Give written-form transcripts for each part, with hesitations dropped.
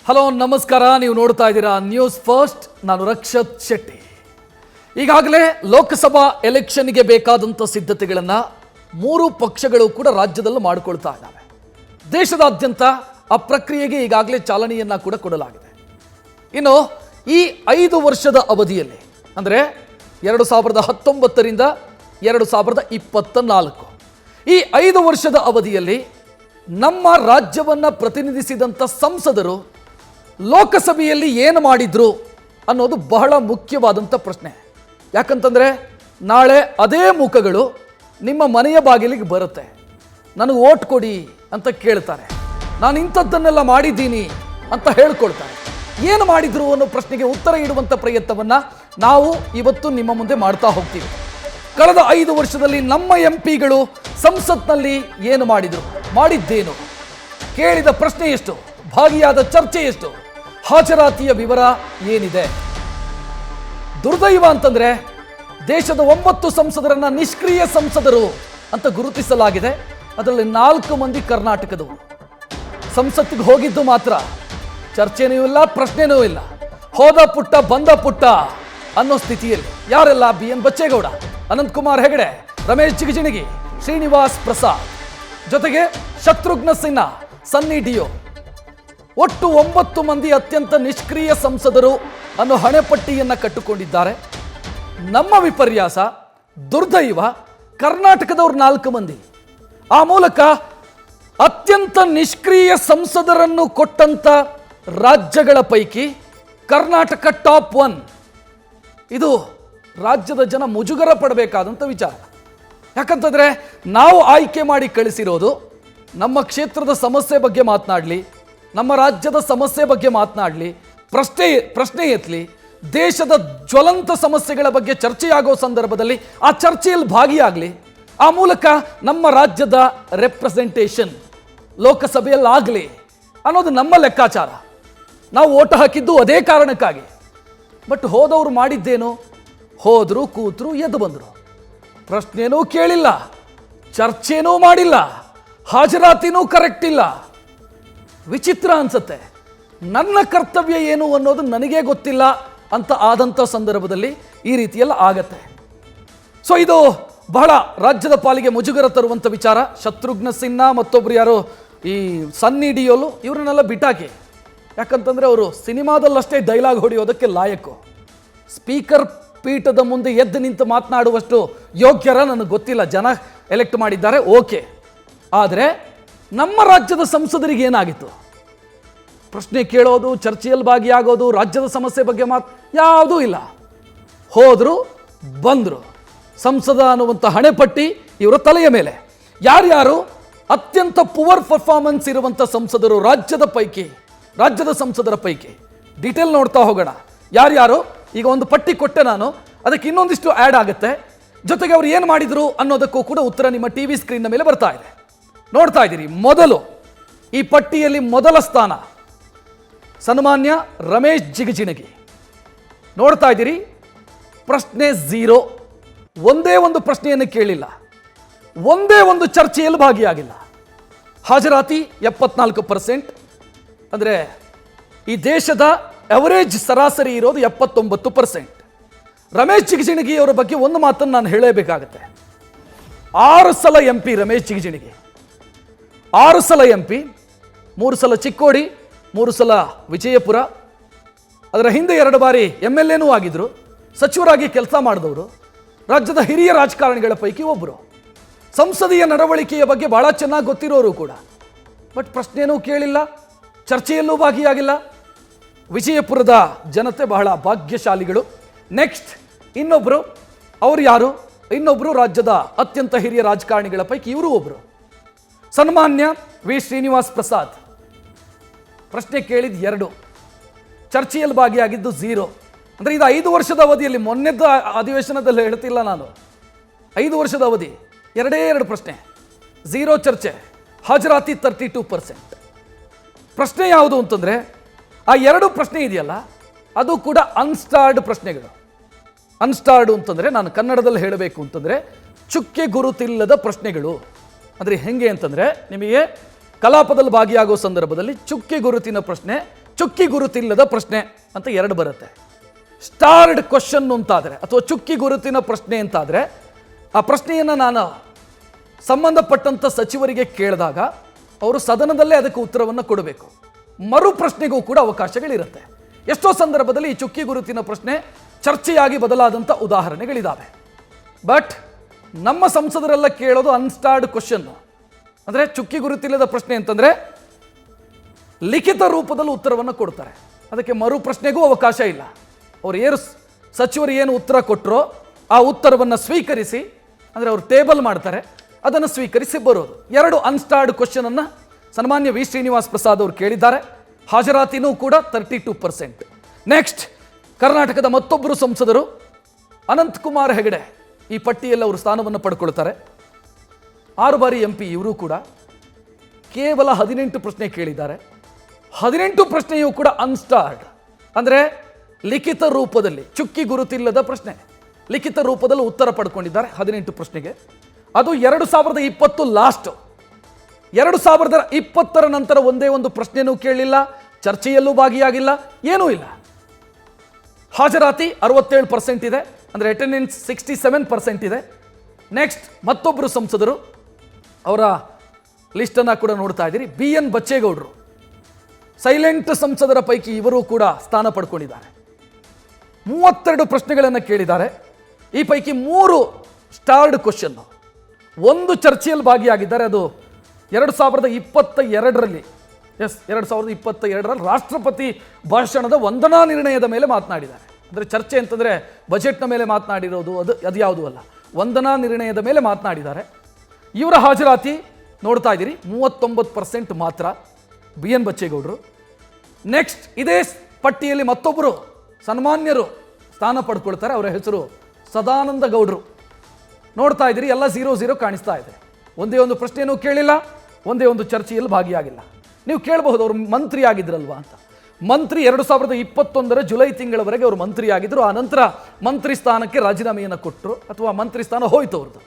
Hello ನಮಸ್ಕಾರ, ನೀವು ನೋಡ್ತಾ ಇದ್ದೀರಾ ನ್ಯೂಸ್ ಫಸ್ಟ್. ನಾನು ರಕ್ಷತ್ ಶೆಟ್ಟಿ. ಈಗಾಗಲೇ ಲೋಕಸಭಾ ಎಲೆಕ್ಷನ್ಗೆ ಬೇಕಾದಂಥ ಸಿದ್ಧತೆಗಳನ್ನು ಮೂರು ಪಕ್ಷಗಳು ಕೂಡ ರಾಜ್ಯದಲ್ಲೂ ಮಾಡಿಕೊಳ್ತಾ ಇದ್ದಾವೆ. ದೇಶದಾದ್ಯಂತ ಆ ಪ್ರಕ್ರಿಯೆಗೆ ಈಗಾಗಲೇ ಚಾಲನೆಯನ್ನು ಕೂಡ ಕೊಡಲಾಗಿದೆ. ಇನ್ನು ಈ 5 ವರ್ಷದ ಅವಧಿಯಲ್ಲಿ ಅಂದರೆ 2019ರಿಂದ 2024 ಈ 5 ವರ್ಷದ ಅವಧಿಯಲ್ಲಿ ನಮ್ಮ ರಾಜ್ಯವನ್ನು ಪ್ರತಿನಿಧಿಸಿದಂಥ ಸಂಸದರು ಲೋಕಸಭೆಯಲ್ಲಿ ಏನು ಮಾಡಿದ್ರು ಅನ್ನೋದು ಬಹಳ ಮುಖ್ಯವಾದಂಥ ಪ್ರಶ್ನೆ. ಯಾಕಂತಂದರೆ ನಾಳೆ ಅದೇ ಮುಖಗಳು ನಿಮ್ಮ ಮನೆಯ ಬಾಗಿಲಿಗೆ ಬರುತ್ತೆ. ನನಗೆ ಓಟ್ ಕೊಡಿ ಅಂತ ಕೇಳ್ತಾರೆ. ನಾನು ಇಂಥದ್ದನ್ನೆಲ್ಲ ಮಾಡಿದ್ದೀನಿ ಅಂತ ಹೇಳ್ಕೊಳ್ತಾರೆ. ಏನು ಮಾಡಿದ್ರು ಅನ್ನೋ ಪ್ರಶ್ನೆಗೆ ಉತ್ತರ ಇಡುವಂಥ ಪ್ರಯತ್ನವನ್ನು ನಾವು ಇವತ್ತು ನಿಮ್ಮ ಮುಂದೆ ಮಾಡ್ತಾ ಹೋಗ್ತೀವಿ. ಕಳೆದ 5 ವರ್ಷದಲ್ಲಿ ನಮ್ಮ ಎಂಪಿಗಳು ಸಂಸತ್ನಲ್ಲಿ ಏನು ಮಾಡಿದರು, ಮಾಡಿದ್ದೇನು, ಕೇಳಿದ ಪ್ರಶ್ನೆ ಎಷ್ಟು, ಭಾಗಿಯಾದ ಚರ್ಚೆ ಎಷ್ಟು, ಹಾಜರಾತಿಯ ವಿವರ ಏನಿದೆ. ದುರ್ದೈವ ಅಂತಂದ್ರೆ ದೇಶದ 9 ಸಂಸದರನ್ನ ನಿಷ್ಕ್ರಿಯ ಸಂಸದರು ಅಂತ ಗುರುತಿಸಲಾಗಿದೆ. ಅದರಲ್ಲಿ 4 ಮಂದಿ ಕರ್ನಾಟಕದವರು. ಸಂಸತ್ತಿಗೆ ಹೋಗಿದ್ದು ಮಾತ್ರ, ಚರ್ಚೆನೂ ಇಲ್ಲ, ಪ್ರಶ್ನೆನೂ ಇಲ್ಲ. ಹೋದ ಪುಟ್ಟ ಬಂದ ಪುಟ್ಟ ಅನ್ನೋ ಸ್ಥಿತಿಯಲ್ಲಿ ಯಾರೆಲ್ಲ? BN ಬಚ್ಚೇಗೌಡ, ಅನಂತಕುಮಾರ್ ಹೆಗಡೆ, ರಮೇಶ್ ಜಿಗಜಿಣಗಿ, ಶ್ರೀನಿವಾಸ್ ಪ್ರಸಾದ್, ಜೊತೆಗೆ ಶತ್ರುಘ್ನ ಸಿನ್ಹಾ, ಸನ್ನಿ ಡಿಯೋ. ಒಟ್ಟು 9 ಮಂದಿ ಅತ್ಯಂತ ನಿಷ್ಕ್ರಿಯ ಸಂಸದರು ಅನ್ನೋ ಹಣೆಪಟ್ಟಿಯನ್ನು ಕಟ್ಟಿಕೊಂಡಿದ್ದಾರೆ. ನಮ್ಮ ವಿಪರ್ಯಾಸ, ದುರ್ದೈವ, ಕರ್ನಾಟಕದವ್ರು 4 ಮಂದಿ. ಆ ಮೂಲಕ ಅತ್ಯಂತ ನಿಷ್ಕ್ರಿಯ ಸಂಸದರನ್ನು ಕೊಟ್ಟಂತ ರಾಜ್ಯಗಳ ಪೈಕಿ ಕರ್ನಾಟಕ ಟಾಪ್ 1. ಇದು ರಾಜ್ಯದ ಜನ ಮುಜುಗರ ಪಡಬೇಕಾದಂಥ ವಿಚಾರ. ಯಾಕಂತಂದರೆ ನಾವು ಆಯ್ಕೆ ಮಾಡಿ ಕಳಿಸಿರೋದು ನಮ್ಮ ಕ್ಷೇತ್ರದ ಸಮಸ್ಯೆ ಬಗ್ಗೆ ಮಾತನಾಡಲಿ, ನಮ್ಮ ರಾಜ್ಯದ ಸಮಸ್ಯೆ ಬಗ್ಗೆ ಮಾತನಾಡಲಿ, ಪ್ರಶ್ನೆ ಎತ್ತಲಿ, ದೇಶದ ಜ್ವಲಂತ ಸಮಸ್ಯೆಗಳ ಬಗ್ಗೆ ಚರ್ಚೆಯಾಗೋ ಸಂದರ್ಭದಲ್ಲಿ ಆ ಚರ್ಚೆಯಲ್ಲಿ ಭಾಗಿಯಾಗಲಿ. ಆ ಮೂಲಕ ನಮ್ಮ ರಾಜ್ಯದ ರೆಪ್ರೆಸೆಂಟೇಷನ್ ಲೋಕಸಭೆಯಲ್ಲಿ ಆಗಲಿ ಅನ್ನೋದು ನಮ್ಮ ಲೆಕ್ಕಾಚಾರ. ನಾವು ಓಟ್ ಹಾಕಿದ್ದು ಅದೇ ಕಾರಣಕ್ಕಾಗಿ. ಬಟ್ ಹೋದವರು ಮಾಡಿದ್ದೇನು? ಹೋದ್ರು, ಕೂತರು, ಎದ್ದು ಬಂದರು. ಪ್ರಶ್ನೆನೂ ಕೇಳಿಲ್ಲ, ಚರ್ಚೆನೂ ಮಾಡಿಲ್ಲ, ಹಾಜರಾತಿನೂ ಕರೆಕ್ಟ್ ಇಲ್ಲ. ವಿಚಿತ್ರ ಅನ್ಸುತ್ತೆ. ನನ್ನ ಕರ್ತವ್ಯ ಏನು ಅನ್ನೋದು ನನಗೇ ಗೊತ್ತಿಲ್ಲ ಅಂತ ಆದಂಥ ಸಂದರ್ಭದಲ್ಲಿ ಈ ರೀತಿಯೆಲ್ಲ ಆಗತ್ತೆ. ಸೊ ಇದು ಬಹಳ ರಾಜ್ಯದ ಪಾಲಿಗೆ ಮುಜುಗರ ತರುವಂಥ ವಿಚಾರ. ಶತ್ರುಘ್ನ ಸಿನ್ಹಾ ಮತ್ತೊಬ್ರು ಯಾರು ಈ ಸನ್ನಿ ಡಿಯೋಲು, ಇವ್ರನ್ನೆಲ್ಲ ಬಿಟ್ಟಾಕಿ. ಯಾಕಂತಂದರೆ ಅವರು ಸಿನಿಮಾದಲ್ಲಷ್ಟೇ ಡೈಲಾಗ್ ಹೊಡೆಯೋದಕ್ಕೆ ಲಾಯಕ್ಕು. ಸ್ಪೀಕರ್ ಪೀಠದ ಮುಂದೆ ಎದ್ದು ನಿಂತು ಮಾತನಾಡುವಷ್ಟು ಯೋಗ್ಯರ ನನಗೆ ಗೊತ್ತಿಲ್ಲ. ಜನ ಎಲೆಕ್ಟ್ ಮಾಡಿದ್ದಾರೆ, ಓಕೆ. ಆದರೆ ನಮ್ಮ ರಾಜ್ಯದ ಸಂಸದರಿಗೆ ಏನಾಗಿತ್ತು? ಪ್ರಶ್ನೆ ಕೇಳೋದು, ಚರ್ಚೆಯಲ್ಲಿ ಭಾಗಿಯಾಗೋದು, ರಾಜ್ಯದ ಸಮಸ್ಯೆ ಬಗ್ಗೆ ಯಾವುದೂ ಇಲ್ಲ. ಹೋದರು, ಬಂದರು. ಸಂಸದ ಅನ್ನುವಂಥ ಹಣೆಪಟ್ಟಿ ಇವರ ತಲೆಯ ಮೇಲೆ. ಯಾರ್ಯಾರು ಅತ್ಯಂತ ಪುವರ್ ಪರ್ಫಾರ್ಮೆನ್ಸ್ ಇರುವಂಥ ಸಂಸದರು ರಾಜ್ಯದ ಸಂಸದರ ಪೈಕಿ ಡೀಟೇಲ್ ನೋಡ್ತಾ ಹೋಗೋಣ. ಯಾರ್ಯಾರು? ಈಗ ಒಂದು ಪಟ್ಟಿ ಕೊಟ್ಟೆ ನಾನು, ಅದಕ್ಕೆ ಇನ್ನೊಂದಿಷ್ಟು ಆ್ಯಡ್ ಆಗುತ್ತೆ. ಜೊತೆಗೆ ಅವ್ರು ಏನು ಮಾಡಿದರು ಅನ್ನೋದಕ್ಕೂ ಕೂಡ ಉತ್ತರ ನಿಮ್ಮ TV ಸ್ಕ್ರೀನ್ನ ಮೇಲೆ ಬರ್ತಾ ಇದೆ, ನೋಡ್ತಾ ಇದ್ದೀರಿ. ಮೊದಲು ಈ ಪಟ್ಟಿಯಲ್ಲಿ ಮೊದಲ ಸ್ಥಾನ ಸನ್ಮಾನ್ಯ ರಮೇಶ್ ಜಿಗಜಿಣಗಿ. ನೋಡ್ತಾ ಇದ್ದೀರಿ, ಪ್ರಶ್ನೆ 0. ಒಂದೇ ಒಂದು ಪ್ರಶ್ನೆಯನ್ನು ಕೇಳಿಲ್ಲ, ಒಂದೇ ಒಂದು ಚರ್ಚೆಯಲ್ಲಿ ಭಾಗಿಯಾಗಿಲ್ಲ. ಹಾಜರಾತಿ 74%. ಅಂದರೆ ಈ ದೇಶದ ಅವರೇಜ್ ಸರಾಸರಿ ಇರೋದು 79%. ರಮೇಶ್ ಜಿಗಜಿಣಗಿ ಅವರ ಬಗ್ಗೆ ಒಂದು ಮಾತನ್ನು ನಾನು ಹೇಳಬೇಕಾಗತ್ತೆ. 6 ಸಲ MP ರಮೇಶ್ ಜಿಗಜಿಣಗಿ, 6 ಸಲ MP, 3 ಸಲ ಚಿಕ್ಕೋಡಿ, 3 ಸಲ ವಿಜಯಪುರ. ಅದರ ಹಿಂದೆ 2 ಬಾರಿ MLAನೂ ಆಗಿದ್ರು, ಸಚಿವರಾಗಿ ಕೆಲಸ ಮಾಡಿದವರು, ರಾಜ್ಯದ ಹಿರಿಯ ರಾಜಕಾರಣಿಗಳ ಪೈಕಿ ಒಬ್ಬರು. ಸಂಸದೀಯ ನಡವಳಿಕೆಯ ಬಗ್ಗೆ ಬಹಳ ಚೆನ್ನಾಗಿ ಗೊತ್ತಿರೋರು ಕೂಡ. ಬಟ್ ಪ್ರಶ್ನೆನೂ ಕೇಳಿಲ್ಲ, ಚರ್ಚೆಯಲ್ಲೂ ಭಾಗಿಯಾಗಿಲ್ಲ. ವಿಜಯಪುರದ ಜನತೆ ಬಹಳ ಭಾಗ್ಯಶಾಲಿಗಳು. ನೆಕ್ಸ್ಟ್ ಇನ್ನೊಬ್ಬರು, ಅವರು ಯಾರು? ಇನ್ನೊಬ್ಬರು ರಾಜ್ಯದ ಅತ್ಯಂತ ಹಿರಿಯ ರಾಜಕಾರಣಿಗಳ ಪೈಕಿ ಇವರು ಒಬ್ಬರು, ಸನ್ಮಾನ್ಯ ವಿ ಶ್ರೀನಿವಾಸ್ ಪ್ರಸಾದ್. ಪ್ರಶ್ನೆ ಕೇಳಿದ 2, ಚರ್ಚೆಯಲ್ಲಿ ಭಾಗಿಯಾಗಿದ್ದು 0. ಅಂದರೆ ಇದು 5 ವರ್ಷದ ಅವಧಿಯಲ್ಲಿ, ಮೊನ್ನೆದ ಅಧಿವೇಶನದಲ್ಲಿ ಹೇಳ್ತಿಲ್ಲ ನಾನು. 5 ವರ್ಷದ ಅವಧಿ, 2 ಪ್ರಶ್ನೆ, 0 ಚರ್ಚೆ, ಹಾಜರಾತಿ 32%. ಪ್ರಶ್ನೆ ಯಾವುದು ಅಂತಂದರೆ ಆ 2 ಪ್ರಶ್ನೆ ಇದೆಯಲ್ಲ, ಅದು ಕೂಡ ಅನ್ಸ್ಟಾರ್ಡ್ ಪ್ರಶ್ನೆಗಳು. ಅನ್ಸ್ಟಾರ್ಡ್ ಅಂತಂದರೆ, ನಾನು ಕನ್ನಡದಲ್ಲಿ ಹೇಳಬೇಕು ಅಂತಂದರೆ, ಚುಕ್ಕೆ ಗುರುತಿಲ್ಲದ ಪ್ರಶ್ನೆಗಳು. ಅಂದರೆ ಹೆಂಗೆ ಅಂತಂದರೆ, ನಿಮಗೆ ಕಲಾಪದಲ್ಲಿ ಭಾಗಿಯಾಗೋ ಸಂದರ್ಭದಲ್ಲಿ ಚುಕ್ಕೆ ಗುರುತಿನ ಪ್ರಶ್ನೆ ಚುಕ್ಕಿ ಗುರುತಿಲ್ಲದ ಪ್ರಶ್ನೆ ಅಂತ ಎರಡು ಬರುತ್ತೆ. ಸ್ಟಾರ್ಡ್ ಕ್ವಶನ್ ಅಂತಾದರೆ ಅಥವಾ ಚುಕ್ಕಿ ಗುರುತಿನ ಪ್ರಶ್ನೆ ಅಂತಾದರೆ ಆ ಪ್ರಶ್ನೆಯನ್ನು ನಾನು ಸಂಬಂಧಪಟ್ಟಂಥ ಸಚಿವರಿಗೆ ಕೇಳಿದಾಗ ಅವರು ಸದನದಲ್ಲೇ ಅದಕ್ಕೆ ಉತ್ತರವನ್ನು ಕೊಡಬೇಕು. ಮರು ಪ್ರಶ್ನೆಗೂ ಕೂಡ ಅವಕಾಶಗಳಿರುತ್ತೆ. ಎಷ್ಟೋ ಸಂದರ್ಭದಲ್ಲಿ ಈ ಚುಕ್ಕಿ ಗುರುತಿನ ಪ್ರಶ್ನೆ ಚರ್ಚೆಯಾಗಿ ಬದಲಾದಂಥ ಉದಾಹರಣೆಗಳಿದ್ದಾವೆ. ಬಟ್ ನಮ್ಮ ಸಂಸದರೆಲ್ಲ ಕೇಳೋದು ಅನ್ಸ್ಟಾರ್ಡ್ ಕ್ವಶನ್, ಅಂದರೆ ಚುಕ್ಕಿ ಗುರುತಿಲ್ಲದ ಪ್ರಶ್ನೆ ಅಂತಂದರೆ ಲಿಖಿತ ರೂಪದಲ್ಲಿ ಉತ್ತರವನ್ನು ಕೊಡ್ತಾರೆ. ಅದಕ್ಕೆ ಮರು ಪ್ರಶ್ನೆಗೂ ಅವಕಾಶ ಇಲ್ಲ. ಅವರು ಸಚಿವರು ಏನು ಉತ್ತರ ಕೊಟ್ಟರೋ ಆ ಉತ್ತರವನ್ನು ಸ್ವೀಕರಿಸಿ, ಅಂದರೆ ಅವರು ಟೇಬಲ್ ಮಾಡ್ತಾರೆ, ಅದನ್ನು ಸ್ವೀಕರಿಸಿ ಬರೋದು. ಎರಡು ಅನ್ಸ್ಟಾರ್ಡ್ ಕ್ವಶನನ್ನು ಸನ್ಮಾನ್ಯ ವಿ ಶ್ರೀನಿವಾಸ್ ಪ್ರಸಾದ್ ಅವರು ಕೇಳಿದ್ದಾರೆ. ಹಾಜರಾತಿನೂ ಕೂಡ 32%. ನೆಕ್ಸ್ಟ್, ಕರ್ನಾಟಕದ ಮತ್ತೊಬ್ಬರು ಸಂಸದರು ಅನಂತಕುಮಾರ್ ಹೆಗಡೆ ಈ ಪಟ್ಟಿಯಲ್ಲಿ ಅವರು ಸ್ಥಾನವನ್ನು ಪಡ್ಕೊಳ್ತಾರೆ. 6 ಬಾರಿ MP ಇವರು ಕೂಡ ಕೇವಲ 18 ಪ್ರಶ್ನೆ ಕೇಳಿದ್ದಾರೆ. 18 ಪ್ರಶ್ನೆಯೂ ಕೂಡ ಅನ್ಸ್ಟಾರ್ಡ್, ಅಂದರೆ ಲಿಖಿತ ರೂಪದಲ್ಲಿ, ಚುಕ್ಕಿ ಗುರುತಿಲ್ಲದ ಪ್ರಶ್ನೆ, ಲಿಖಿತ ರೂಪದಲ್ಲಿ ಉತ್ತರ ಪಡ್ಕೊಂಡಿದ್ದಾರೆ 18 ಪ್ರಶ್ನೆಗೆ. ಅದು 2020 ಲಾಸ್ಟ್. 2020ರ ನಂತರ ಒಂದೇ ಒಂದು ಪ್ರಶ್ನೆನೂ ಕೇಳಲಿಲ್ಲ, ಚರ್ಚೆಯಲ್ಲೂ ಭಾಗಿಯಾಗಿಲ್ಲ, ಏನೂ ಇಲ್ಲ. ಹಾಜರಾತಿ 67% ಇದೆ, ಅಂದರೆ ಅಟೆಂಡೆನ್ಸ್ 67% ಇದೆ. ನೆಕ್ಸ್ಟ್, ಮತ್ತೊಬ್ಬರು ಸಂಸದರು, ಅವರ ಲಿಸ್ಟನ್ನು ಕೂಡ ನೋಡ್ತಾ ಇದ್ದೀರಿ, BN ಬಚ್ಚೇಗೌಡರು. ಸೈಲೆಂಟ್ ಸಂಸದರ ಪೈಕಿ ಇವರು ಕೂಡ ಸ್ಥಾನ ಪಡ್ಕೊಂಡಿದ್ದಾರೆ. 32 ಪ್ರಶ್ನೆಗಳನ್ನು ಕೇಳಿದ್ದಾರೆ. ಈ ಪೈಕಿ 3 ಸ್ಟಾರ್ಡ್ ಕ್ವಶನ್, ಒಂದು ಚರ್ಚೆಯಲ್ಲಿ ಭಾಗಿಯಾಗಿದ್ದಾರೆ. ಅದು 2022ರಲ್ಲಿ 2022ರಲ್ಲಿ ರಾಷ್ಟ್ರಪತಿ ಭಾಷಣದ ವಂದನಾ ನಿರ್ಣಯದ ಮೇಲೆ ಮಾತನಾಡಿದ್ದಾರೆ. ಅಂದರೆ ಚರ್ಚೆ ಅಂತಂದರೆ ಬಜೆಟ್ನ ಮೇಲೆ ಮಾತನಾಡಿರೋದು, ಅದು ಯಾವುದೂ ಅಲ್ಲ, ವಂದನಾ ನಿರ್ಣಯದ ಮೇಲೆ ಮಾತನಾಡಿದ್ದಾರೆ. ಇವರ ಹಾಜರಾತಿ ನೋಡ್ತಾ ಇದ್ದೀರಿ 39% ಮಾತ್ರ, BN ಬಚ್ಚೇಗೌಡರು. ನೆಕ್ಸ್ಟ್, ಇದೇ ಪಟ್ಟಿಯಲ್ಲಿ ಮತ್ತೊಬ್ಬರು ಸನ್ಮಾನ್ಯರು ಸ್ಥಾನ ಪಡ್ಕೊಳ್ತಾರೆ. ಅವರ ಹೆಸರು ಸದಾನಂದ ಗೌಡರು. ನೋಡ್ತಾ ಇದ್ದೀರಿ, ಎಲ್ಲ 0-0 ಕಾಣಿಸ್ತಾ ಇದೆ. ಒಂದೇ ಒಂದು ಪ್ರಶ್ನೆಯೂ ಕೇಳಿಲ್ಲ, ಒಂದೇ ಒಂದು ಚರ್ಚೆಯಲ್ಲಿ ಭಾಗಿಯಾಗಿಲ್ಲ. ನೀವು ಕೇಳಬಹುದು, ಅವರು ಮಂತ್ರಿ ಆಗಿದ್ರಲ್ವಾ ಅಂತ. ಮಂತ್ರಿ 2021ರ ಜುಲೈ ತಿಂಗಳವರೆಗೆ ಅವರು ಮಂತ್ರಿ ಆಗಿದ್ದರು. ಆ ನಂತರ ಮಂತ್ರಿ ಸ್ಥಾನಕ್ಕೆ ರಾಜೀನಾಮೆಯನ್ನು ಕೊಟ್ಟರು, ಅಥವಾ ಮಂತ್ರಿ ಸ್ಥಾನ ಹೋಯ್ತು ಅವ್ರದ್ದು.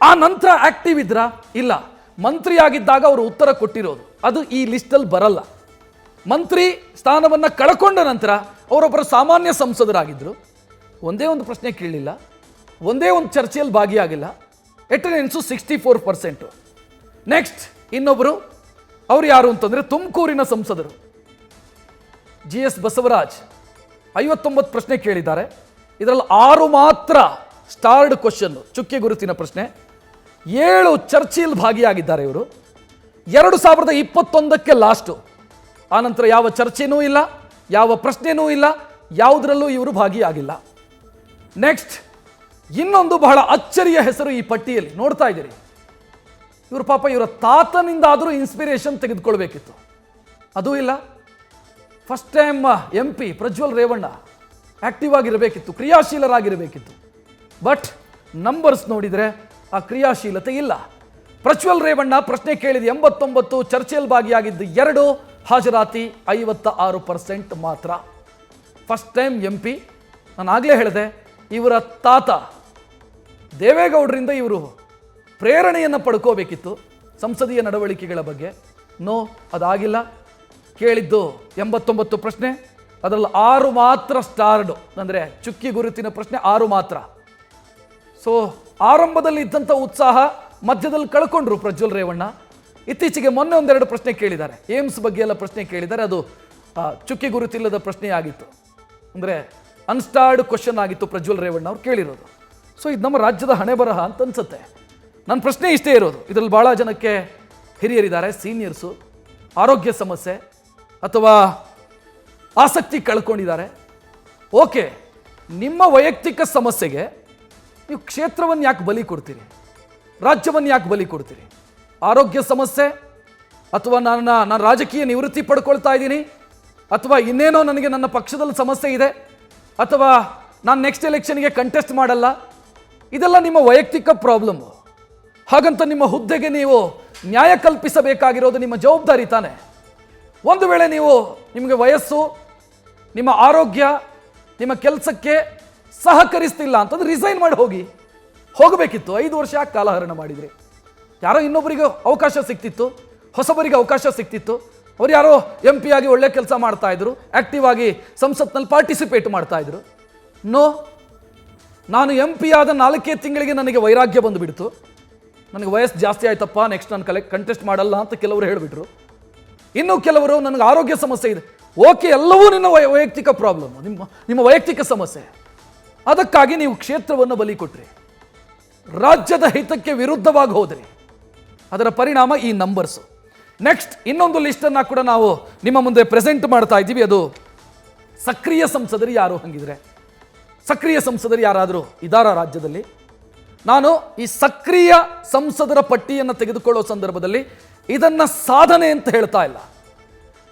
ಆ ನಂತರ ಆಕ್ಟಿವ್ ಇದ್ರಾ? ಇಲ್ಲ. ಮಂತ್ರಿ ಆಗಿದ್ದಾಗ ಅವರು ಉತ್ತರ ಕೊಟ್ಟಿರೋದು, ಅದು ಈ ಲಿಸ್ಟಲ್ಲಿ ಬರಲ್ಲ. ಮಂತ್ರಿ ಸ್ಥಾನವನ್ನು ಕಳ್ಕೊಂಡ ನಂತರ ಅವರೊಬ್ಬರು ಸಾಮಾನ್ಯ ಸಂಸದರಾಗಿದ್ದರು. ಒಂದೇ ಒಂದು ಪ್ರಶ್ನೆ ಕೇಳಲಿಲ್ಲ, ಒಂದೇ ಒಂದು ಚರ್ಚೆಯಲ್ಲಿ ಭಾಗಿಯಾಗಿಲ್ಲ. ಅಟೆಂಡೆನ್ಸು 64%. ನೆಕ್ಸ್ಟ್, ಇನ್ನೊಬ್ಬರು, ಅವರು ಯಾರು ಅಂತಂದರೆ ತುಮಕೂರಿನ ಸಂಸದರು GS ಬಸವರಾಜ್. 59 ಪ್ರಶ್ನೆ ಕೇಳಿದ್ದಾರೆ. ಇದರಲ್ಲಿ 6 ಮಾತ್ರ ಸ್ಟಾರ್ಡ್ ಕ್ವಶನ್, ಚುಕ್ಕಿ ಗುರುತಿನ ಪ್ರಶ್ನೆ. 7 ಚರ್ಚೆಯಲ್ಲಿ ಭಾಗಿಯಾಗಿದ್ದಾರೆ ಇವರು. 2021ಕ್ಕೆ ಲಾಸ್ಟು. ಆನಂತರ ಯಾವ ಚರ್ಚೆನೂ ಇಲ್ಲ, ಯಾವ ಪ್ರಶ್ನೆನೂ ಇಲ್ಲ, ಯಾವುದರಲ್ಲೂ ಇವರು ಭಾಗಿಯಾಗಿಲ್ಲ. ನೆಕ್ಸ್ಟ್, ಇನ್ನೊಂದು ಬಹಳ ಅಚ್ಚರಿಯ ಹೆಸರು ಈ ಪಟ್ಟಿಯಲ್ಲಿ ನೋಡ್ತಾ ಇದ್ದೀರಿ. ಇವರು ಪಾಪ ಇವರ ತಾತನಿಂದಾದರೂ ಇನ್ಸ್ಪಿರೇಷನ್ ತೆಗೆದುಕೊಳ್ಬೇಕಿತ್ತು, ಅದೂ ಇಲ್ಲ. First time MP Prajwal Revanna active ಆಗಿರಬೇಕಿತ್ತು, ಕ್ರಿಯಾಶೀಲರಾಗಿರಬೇಕಿತ್ತು. ಬಟ್ ನಂಬರ್ಸ್ ನೋಡಿದರೆ ಆ ಕ್ರಿಯಾಶೀಲತೆ ಇಲ್ಲ. ಪ್ರಜ್ವಲ್ ರೇವಣ್ಣ ಪ್ರಶ್ನೆ ಕೇಳಿದ 89, ಚರ್ಚೆಯಲ್ಲಿ ಭಾಗಿಯಾಗಿದ್ದು 2, ಹಾಜರಾತಿ 56% ಮಾತ್ರ. First time MP. ನಾನು ಆಗಲೇ ಹೇಳಿದೆ, ಇವರ ತಾತ ದೇವೇಗೌಡರಿಂದ ಇವರು ಪ್ರೇರಣೆಯನ್ನು ಪಡ್ಕೋಬೇಕಿತ್ತು ಸಂಸದೀಯ ನಡವಳಿಕೆಗಳ ಬಗ್ಗೆ. ನೋ, ಅದಾಗಿಲ್ಲ. ಕೇಳಿದ್ದು 89 ಪ್ರಶ್ನೆ, ಅದರಲ್ಲಿ 6 ಮಾತ್ರ ಸ್ಟಾರ್ಡು, ಅಂದರೆ ಚುಕ್ಕಿ ಗುರುತಿನ ಪ್ರಶ್ನೆ 6 ಮಾತ್ರ. ಸೊ ಆರಂಭದಲ್ಲಿ ಇದ್ದಂಥ ಉತ್ಸಾಹ ಮಧ್ಯದಲ್ಲಿ ಕಳ್ಕೊಂಡ್ರು ಪ್ರಜ್ವಲ್ ರೇವಣ್ಣ. ಇತ್ತೀಚೆಗೆ ಮೊನ್ನೆ 1-2 ಪ್ರಶ್ನೆ ಕೇಳಿದ್ದಾರೆ, ಏಮ್ಸ್ ಬಗ್ಗೆ ಎಲ್ಲ ಪ್ರಶ್ನೆ ಕೇಳಿದ್ದಾರೆ. ಅದು ಚುಕ್ಕಿ ಗುರುತಿಲ್ಲದ ಪ್ರಶ್ನೆ ಆಗಿತ್ತು, ಅಂದರೆ ಅನ್ಸ್ಟಾರ್ಡ್ ಕ್ವಶನ್ ಆಗಿತ್ತು ಪ್ರಜ್ವಲ್ ರೇವಣ್ಣ ಅವ್ರು ಕೇಳಿರೋದು. ಸೊ ಇದು ನಮ್ಮ ರಾಜ್ಯದ ಹಣೆ ಬರಹ ಅಂತ ಅನ್ಸುತ್ತೆ. ನನ್ನ ಪ್ರಶ್ನೆ ಇಷ್ಟೇ ಇರೋದು, ಇದರಲ್ಲಿ ಭಾಳ ಜನಕ್ಕೆ ಹಿರಿಯರಿದ್ದಾರೆ, ಸೀನಿಯರ್ಸು, ಆರೋಗ್ಯ ಸಮಸ್ಯೆ ಅಥವಾ ಆಸಕ್ತಿ ಕಳ್ಕೊಂಡಿದ್ದಾರೆ. ಓಕೆ, ನಿಮ್ಮ ವೈಯಕ್ತಿಕ ಸಮಸ್ಯೆಗೆ ನೀವು ಕ್ಷೇತ್ರವನ್ನು ಯಾಕೆ ಬಲಿ ಕೊಡ್ತೀರಿ, ರಾಜ್ಯವನ್ನು ಯಾಕೆ ಬಲಿ ಕೊಡ್ತೀರಿ? ಆರೋಗ್ಯ ಸಮಸ್ಯೆ, ಅಥವಾ ನಾನು ರಾಜಕೀಯ ನಿವೃತ್ತಿ ಪಡ್ಕೊಳ್ತಾ ಇದ್ದೀನಿ, ಅಥವಾ ಇನ್ನೇನೋ ನನಗೆ ನನ್ನ ಪಕ್ಷದಲ್ಲಿ ಸಮಸ್ಯೆ ಇದೆ, ಅಥವಾ ನಾನು ನೆಕ್ಸ್ಟ್ ಎಲೆಕ್ಷನ್ಗೆ ಕಂಟೆಸ್ಟ್ ಮಾಡಲ್ಲ, ಇದೆಲ್ಲ ನಿಮ್ಮ ವೈಯಕ್ತಿಕ ಪ್ರಾಬ್ಲಮ್ಮು. ಹಾಗಂತ ನಿಮ್ಮ ಹುದ್ದೆಗೆ ನೀವು ನ್ಯಾಯ ಕಲ್ಪಿಸಬೇಕಾಗಿರೋದು ನಿಮ್ಮ ಜವಾಬ್ದಾರಿ ತಾನೆ. ಒಂದು ವೇಳೆ ನಿಮಗೆ ವಯಸ್ಸು, ನಿಮ್ಮ ಆರೋಗ್ಯ, ನಿಮ್ಮ ಕೆಲಸಕ್ಕೆ ಸಹಕರಿಸ್ತಿಲ್ಲ ಅಂತಂದ್ರೆ ರಿಸೈನ್ ಮಾಡಿ ಹೋಗಬೇಕಿತ್ತು. 5 ವರ್ಷ ಕಾಲಹರಣ ಮಾಡಿದ್ರಿ. ಯಾರೋ ಇನ್ನೊಬ್ಬರಿಗೆ ಅವಕಾಶ ಸಿಗ್ತಿತ್ತು, ಹೊಸಬರಿಗೆ ಅವಕಾಶ ಸಿಗ್ತಿತ್ತು. ಅವ್ರು ಯಾರೋ ಎಂ ಪಿ ಆಗಿ ಒಳ್ಳೆ ಕೆಲಸ ಮಾಡ್ತಾ ಇದ್ರು, ಆಕ್ಟಿವ್ ಆಗಿ ಸಂಸತ್ನಲ್ಲಿ ಪಾರ್ಟಿಸಿಪೇಟ್ ಮಾಡ್ತಾ ಇದ್ರು. ನೋ, ನಾನು ಎಂ ಪಿ ಆದ 4 ತಿಂಗಳಿಗೆ ನನಗೆ ವೈರಾಗ್ಯ ಬಂದುಬಿಡ್ತು, ನನಗೆ ವಯಸ್ಸು ಜಾಸ್ತಿ ಆಯ್ತಪ್ಪ, ನೆಕ್ಸ್ಟ್ ನಾನು ಕಂಟೆಸ್ಟ್ ಮಾಡಲ್ಲ ಅಂತ ಕೆಲವರು ಹೇಳಿಬಿಟ್ರು. ಇನ್ನು ಕೆಲವರು ನನಗೆ ಆರೋಗ್ಯ ಸಮಸ್ಯೆ ಇದೆ. ಓಕೆ, ಎಲ್ಲವೂ ನಿನ್ನ ವೈಯಕ್ತಿಕ ಪ್ರಾಬ್ಲಮ್, ನಿಮ್ಮ ವೈಯಕ್ತಿಕ ಸಮಸ್ಯೆ. ಅದಕ್ಕಾಗಿ ನೀವು ಕ್ಷೇತ್ರವನ್ನು ಬಲಿ ಕೊಟ್ರಿ, ರಾಜ್ಯದ ಹಿತಕ್ಕೆ ವಿರುದ್ಧವಾಗಿ ಹೋದ್ರಿ. ಅದರ ಪರಿಣಾಮ ಈ ನಂಬರ್ಸು. ನೆಕ್ಸ್ಟ್ ಇನ್ನೊಂದು ಲಿಸ್ಟನ್ನು ಕೂಡ ನಾವು ನಿಮ್ಮ ಮುಂದೆ ಪ್ರೆಸೆಂಟ್ ಮಾಡ್ತಾ ಇದ್ದೀವಿ. ಅದು ಸಕ್ರಿಯ ಸಂಸದರು ಯಾರು ಹಂಗಿದ್ರೆ, ಸಕ್ರಿಯ ಸಂಸದರು ಯಾರಾದರೂ ಇದಾರ ರಾಜ್ಯದಲ್ಲಿ? ನಾನು ಈ ಸಕ್ರಿಯ ಸಂಸದರ ಪಟ್ಟಿಯನ್ನು ತೆಗೆದುಕೊಳ್ಳೋ ಸಂದರ್ಭದಲ್ಲಿ ಇದನ್ನ ಸಾಧನೆ ಅಂತ ಹೇಳ್ತಾ ಇಲ್ಲ,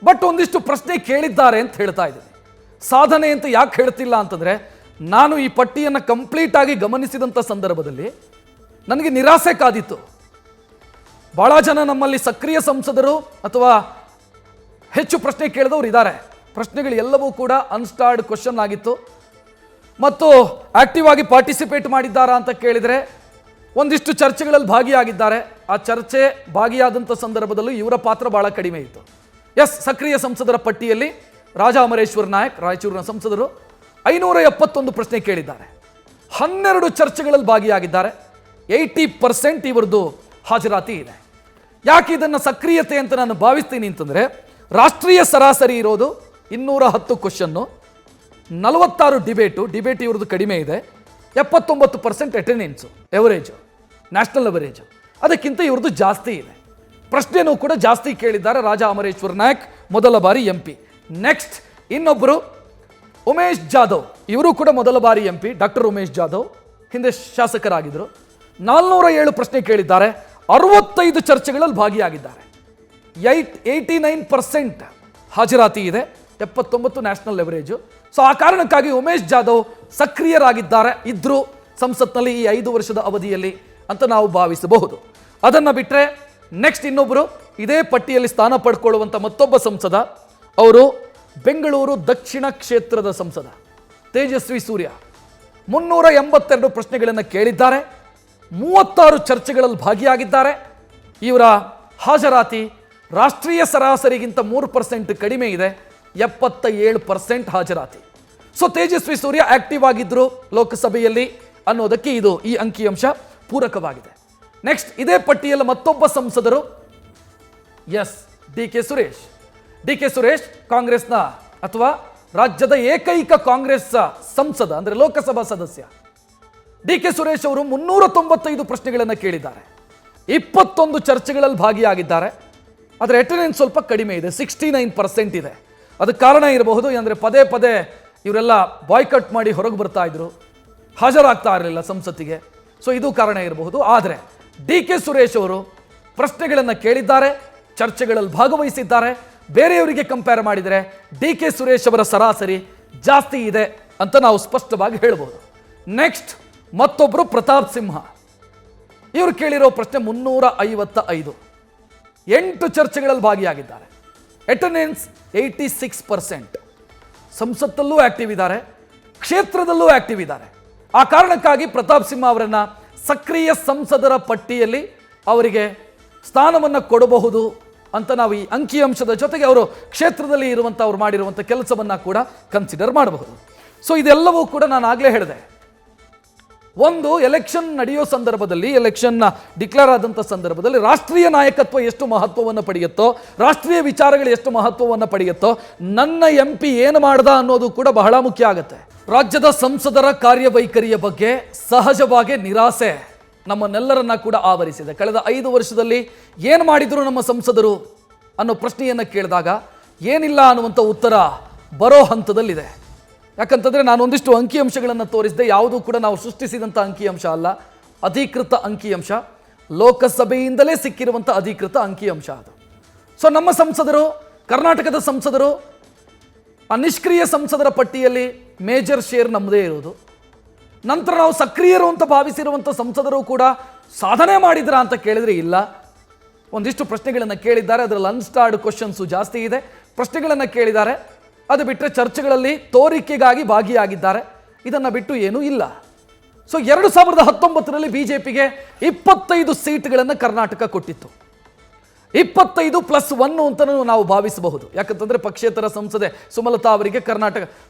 ಬಟ್ ಒಂದಿಷ್ಟು ಪ್ರಶ್ನೆ ಕೇಳಿದ್ದಾರೆ ಅಂತ ಹೇಳ್ತಾ ಇದ್ದೀನಿ. ಸಾಧನೆ ಅಂತ ಯಾಕೆ ಹೇಳ್ತಿಲ್ಲ ಅಂತಂದ್ರೆ, ನಾನು ಈ ಪಟ್ಟಿಯನ್ನು ಕಂಪ್ಲೀಟ್ ಆಗಿ ಗಮನಿಸಿದಂಥ ಸಂದರ್ಭದಲ್ಲಿ ನನಗೆ ನಿರಾಸೆ ಕಾದಿತ್ತು. ಬಹಳ ಜನ ನಮ್ಮಲ್ಲಿ ಸಕ್ರಿಯ ಸಂಸದರು ಅಥವಾ ಹೆಚ್ಚು ಪ್ರಶ್ನೆ ಕೇಳಿದವರು ಇದ್ದಾರೆ. ಪ್ರಶ್ನೆಗಳು ಎಲ್ಲವೂ ಕೂಡ ಅನ್ಸ್ಟಾರ್ಡ್ ಕ್ವಶನ್ ಆಗಿತ್ತು ಮತ್ತು ಆಕ್ಟಿವ್ ಆಗಿ ಪಾರ್ಟಿಸಿಪೇಟ್ ಮಾಡಿದ್ದಾರಾ ಅಂತ ಕೇಳಿದರೆ ಒಂದಿಷ್ಟು ಚರ್ಚೆಗಳಲ್ಲಿ ಭಾಗಿಯಾಗಿದ್ದಾರೆ. ಆ ಚರ್ಚೆ ಭಾಗಿಯಾದಂಥ ಸಂದರ್ಭದಲ್ಲೂ ಇವರ ಪಾತ್ರ ಬಹಳ ಕಡಿಮೆ ಇತ್ತು. ಎಸ್, ಸಕ್ರಿಯ ಸಂಸದರ ಪಟ್ಟಿಯಲ್ಲಿ ರಾಜಾ ಅಮರೇಶ್ವರ್ ನಾಯಕ್, ರಾಯಚೂರಿನ ಸಂಸದರು 571 ಪ್ರಶ್ನೆ ಕೇಳಿದ್ದಾರೆ. 12 ಚರ್ಚೆಗಳಲ್ಲಿ ಭಾಗಿಯಾಗಿದ್ದಾರೆ. 80% ಇವರದ್ದು ಹಾಜರಾತಿ ಇದೆ. ಯಾಕೆ ಇದನ್ನು ಸಕ್ರಿಯತೆ ಅಂತ ನಾನು ಭಾವಿಸ್ತೀನಿ ಅಂತಂದರೆ, ರಾಷ್ಟ್ರೀಯ ಸರಾಸರಿ ಇರೋದು 210 ಕ್ವಶನ್ನು, 46 ಡಿಬೇಟ್ ಇವ್ರದ್ದು ಕಡಿಮೆ ಇದೆ, 79% ಅಟೆಂಡೆನ್ಸು, ಎವರೇಜು, ನ್ಯಾಷನಲ್ ಎವರೇಜು. ಅದಕ್ಕಿಂತ ಇವ್ರದ್ದು ಜಾಸ್ತಿ ಇದೆ. ಪ್ರಶ್ನೆನೂ ಕೂಡ ಜಾಸ್ತಿ ಕೇಳಿದ್ದಾರೆ ರಾಜಾ ಅಮರೇಶ್ವರ್ ನಾಯಕ್, ಮೊದಲ ಬಾರಿ MP. ನೆಕ್ಸ್ಟ್ ಇನ್ನೊಬ್ಬರು ಉಮೇಶ್ ಜಾಧವ್, ಇವರು ಕೂಡ ಮೊದಲ ಬಾರಿ MP. ಡಾಕ್ಟರ್ ಉಮೇಶ್ ಜಾಧವ್ ಹಿಂದೆ ಶಾಸಕರಾಗಿದ್ದರು. 407 ಪ್ರಶ್ನೆ ಕೇಳಿದ್ದಾರೆ, 65 ಚರ್ಚೆಗಳಲ್ಲಿ ಭಾಗಿಯಾಗಿದ್ದಾರೆ. 89% ಹಾಜರಾತಿ ಇದೆ, 79 ನ್ಯಾಷನಲ್ ಎವರೇಜು. ಸೊ ಆ ಕಾರಣಕ್ಕಾಗಿ ಉಮೇಶ್ ಜಾಧವ್ ಸಕ್ರಿಯರಾಗಿದ್ದಾರೆ, ಇದ್ರು ಸಂಸತ್ನಲ್ಲಿ ಈ 5 ವರ್ಷದ ಅವಧಿಯಲ್ಲಿ ಅಂತ ನಾವು ಭಾವಿಸಬಹುದು. ಅದನ್ನು ಬಿಟ್ಟರೆ ನೆಕ್ಸ್ಟ್ ಇನ್ನೊಬ್ಬರು ಇದೇ ಪಟ್ಟಿಯಲ್ಲಿ ಸ್ಥಾನ ಪಡ್ಕೊಳ್ಳುವಂಥ ಮತ್ತೊಬ್ಬ ಸಂಸದ, ಅವರು ಬೆಂಗಳೂರು ದಕ್ಷಿಣ ಕ್ಷೇತ್ರದ ಸಂಸದ ತೇಜಸ್ವಿ ಸೂರ್ಯ. 382 ಪ್ರಶ್ನೆಗಳನ್ನು ಕೇಳಿದ್ದಾರೆ, 36 ಚರ್ಚೆಗಳಲ್ಲಿ ಭಾಗಿಯಾಗಿದ್ದಾರೆ. ಇವರ ಹಾಜರಾತಿ ರಾಷ್ಟ್ರೀಯ ಸರಾಸರಿಗಿಂತ 3% ಕಡಿಮೆ ಇದೆ, 77% ಹಾಜರಾತಿ. ಸೊ ತೇಜಸ್ವಿ ಸೂರ್ಯ ಆಕ್ಟಿವ್ ಆಗಿದ್ರು ಲೋಕಸಭೆಯಲ್ಲಿ ಅನ್ನೋದಕ್ಕೆ ಈ ಅಂಕಿಅಂಶ ಪೂರಕವಾಗಿದೆ. ನೆಕ್ಸ್ಟ್ ಇದೇ ಪಟ್ಟಿಯಲ್ಲಿ ಮತ್ತೊಬ್ಬ ಸಂಸದರು, ಎಸ್, ಡಿ ಕೆ ಸುರೇಶ್ ಕಾಂಗ್ರೆಸ್ನ ಅಥವಾ ರಾಜ್ಯದ ಏಕೈಕ ಕಾಂಗ್ರೆಸ್ ಸಂಸದ, ಅಂದರೆ ಲೋಕಸಭಾ ಸದಸ್ಯ. ಡಿ ಕೆ ಸುರೇಶ್ ಅವರು 395 ಪ್ರಶ್ನೆಗಳನ್ನು ಕೇಳಿದ್ದಾರೆ, 21 ಚರ್ಚೆಗಳಲ್ಲಿ ಭಾಗಿಯಾಗಿದ್ದಾರೆ. ಅದರ ಅಟೆಂಡೆನ್ಸ್ ಸ್ವಲ್ಪ ಕಡಿಮೆ ಇದೆ, 69% ಇದೆ. ಅದಕ್ಕೆ ಕಾರಣ ಇರಬಹುದು, ಅಂದರೆ ಪದೇ ಪದೇ ಇವರೆಲ್ಲ ಬಾಯ್ಕಟ್ ಮಾಡಿ ಹೊರಗೆ ಬರ್ತಾ ಇದ್ರು, ಹಾಜರಾಗ್ತಾ ಇರಲಿಲ್ಲ ಸಂಸತ್ತಿಗೆ. ಸೊ ಇದು ಕಾರಣ ಇರಬಹುದು. ಆದರೆ ಡಿ ಕೆ ಸುರೇಶ್ ಅವರು ಪ್ರಶ್ನೆಗಳನ್ನು ಕೇಳಿದ್ದಾರೆ, ಚರ್ಚೆಗಳಲ್ಲಿ ಭಾಗವಹಿಸಿದ್ದಾರೆ. ಬೇರೆಯವರಿಗೆ ಕಂಪೇರ್ ಮಾಡಿದರೆ ಡಿ ಕೆ ಸುರೇಶ್ ಅವರ ಸರಾಸರಿ ಜಾಸ್ತಿ ಇದೆ ಅಂತ ನಾವು ಸ್ಪಷ್ಟವಾಗಿ ಹೇಳ್ಬೋದು. ನೆಕ್ಸ್ಟ್ ಮತ್ತೊಬ್ಬರು ಪ್ರತಾಪ್ ಸಿಂಹ, ಇವರು ಕೇಳಿರೋ ಪ್ರಶ್ನೆ 355, 8 ಚರ್ಚೆಗಳಲ್ಲಿ ಭಾಗಿಯಾಗಿದ್ದಾರೆ. ಅಟೆಂಡೆನ್ಸ್ 86%. ಸಂಸತ್ತಲ್ಲೂ ಆಕ್ಟಿವ್ ಇದ್ದಾರೆ, ಕ್ಷೇತ್ರದಲ್ಲೂ ಆಕ್ಟಿವ್ ಇದ್ದಾರೆ. ಆ ಕಾರಣಕ್ಕಾಗಿ ಪ್ರತಾಪ್ ಸಿಂಹ ಅವರನ್ನು ಸಕ್ರಿಯ ಸಂಸದರ ಪಟ್ಟಿಯಲ್ಲಿ ಅವರಿಗೆ ಸ್ಥಾನವನ್ನು ಕೊಡಬಹುದು ಅಂತ ನಾವು ಈ ಅಂಕಿಅಂಶದ ಜೊತೆಗೆ ಅವರು ಕ್ಷೇತ್ರದಲ್ಲಿ ಇರುವಂಥ ಅವ್ರು ಮಾಡಿರುವಂಥ ಕೆಲಸವನ್ನು ಕೂಡ ಕನ್ಸಿಡರ್ ಮಾಡಬಹುದು. ಸೊ ಇದೆಲ್ಲವೂ ಕೂಡ ನಾನು ಆಗಲೇ ಹೇಳಿದೆ, ಒಂದು ಎಲೆಕ್ಷನ್ ನಡೆಯೋ ಸಂದರ್ಭದಲ್ಲಿ, ಎಲೆಕ್ಷನ್ ಡಿಕ್ಲೇರ್ ಆದಂಥ ಸಂದರ್ಭದಲ್ಲಿ ರಾಷ್ಟ್ರೀಯ ನಾಯಕತ್ವ ಎಷ್ಟು ಮಹತ್ವವನ್ನು ಪಡೆಯುತ್ತೋ, ರಾಷ್ಟ್ರೀಯ ವಿಚಾರಗಳು ಎಷ್ಟು ಮಹತ್ವವನ್ನು ಪಡೆಯುತ್ತೋ, ನನ್ನ MP ಏನು ಮಾಡ್ದ ಅನ್ನೋದು ಕೂಡ ಬಹಳ ಮುಖ್ಯ ಆಗುತ್ತೆ. ರಾಜ್ಯದ ಸಂಸದರ ಕಾರ್ಯವೈಖರಿಯ ಬಗ್ಗೆ ಸಹಜವಾಗಿ ನಿರಾಸೆ ನಮ್ಮನ್ನೆಲ್ಲರನ್ನ ಕೂಡ ಆವರಿಸಿದೆ. ಕಳೆದ 5 ವರ್ಷದಲ್ಲಿ ಏನು ಮಾಡಿದ್ರು ನಮ್ಮ ಸಂಸದರು ಅನ್ನೋ ಪ್ರಶ್ನೆಯನ್ನು ಕೇಳಿದಾಗ ಏನಿಲ್ಲ ಅನ್ನುವಂಥ ಉತ್ತರ ಬರೋ ಹಂತದಲ್ಲಿದೆ. ಯಾಕಂತಂದರೆ ನಾನು ಒಂದಿಷ್ಟು ಅಂಕಿಅಂಶಗಳನ್ನು ತೋರಿಸಿದೆ, ಯಾವುದೂ ಕೂಡ ನಾವು ಸೃಷ್ಟಿಸಿದಂಥ ಅಂಕಿಅಂಶ ಅಲ್ಲ, ಅಧಿಕೃತ ಅಂಕಿಅಂಶ, ಲೋಕಸಭೆಯಿಂದಲೇ ಸಿಕ್ಕಿರುವಂಥ ಅಧಿಕೃತ ಅಂಕಿಅಂಶ ಅದು. ಸೊ ನಮ್ಮ ಸಂಸದರು, ಕರ್ನಾಟಕದ ಸಂಸದರು, ಆ ನಿಷ್ಕ್ರಿಯ ಸಂಸದರ ಪಟ್ಟಿಯಲ್ಲಿ ಮೇಜರ್ ಶೇರ್ ನಮ್ಮದೇ ಇರೋದು. ನಂತರ ನಾವು ಸಕ್ರಿಯರು ಅಂತ ಭಾವಿಸಿರುವಂಥ ಸಂಸದರು ಕೂಡ ಸಾಧನೆ ಮಾಡಿದ್ರಾ ಅಂತ ಕೇಳಿದರೆ ಇಲ್ಲ. ಒಂದಿಷ್ಟು ಪ್ರಶ್ನೆಗಳನ್ನು ಕೇಳಿದ್ದಾರೆ, ಅದರಲ್ಲಿ ಅನ್ಸ್ಟಾರ್ಡ್ ಕ್ವಶನ್ಸು ಜಾಸ್ತಿ ಇದೆ. ಪ್ರಶ್ನೆಗಳನ್ನು ಕೇಳಿದ್ದಾರೆ, ಅದು ಬಿಟ್ಟರೆ ಚರ್ಚೆಗಳಲ್ಲಿ ತೋರಿಕೆಗಾಗಿ ಭಾಗಿಯಾಗಿದ್ದಾರೆ. ಇದನ್ನು ಬಿಟ್ಟು ಏನೂ ಇಲ್ಲ. ಸೊ 2019ರಲ್ಲಿ BJPಗೆ 25 ಸೀಟ್ಗಳನ್ನು ಕರ್ನಾಟಕ ಕೊಟ್ಟಿತ್ತು. 25+1 ಅಂತಲೂ ನಾವು ಭಾವಿಸಬಹುದು. ಯಾಕಂತಂದರೆ ಪಕ್ಷೇತರ ಸಂಸದೆ ಸುಮಲತಾ ಅವರಿಗೆ ಕರ್ನಾಟಕ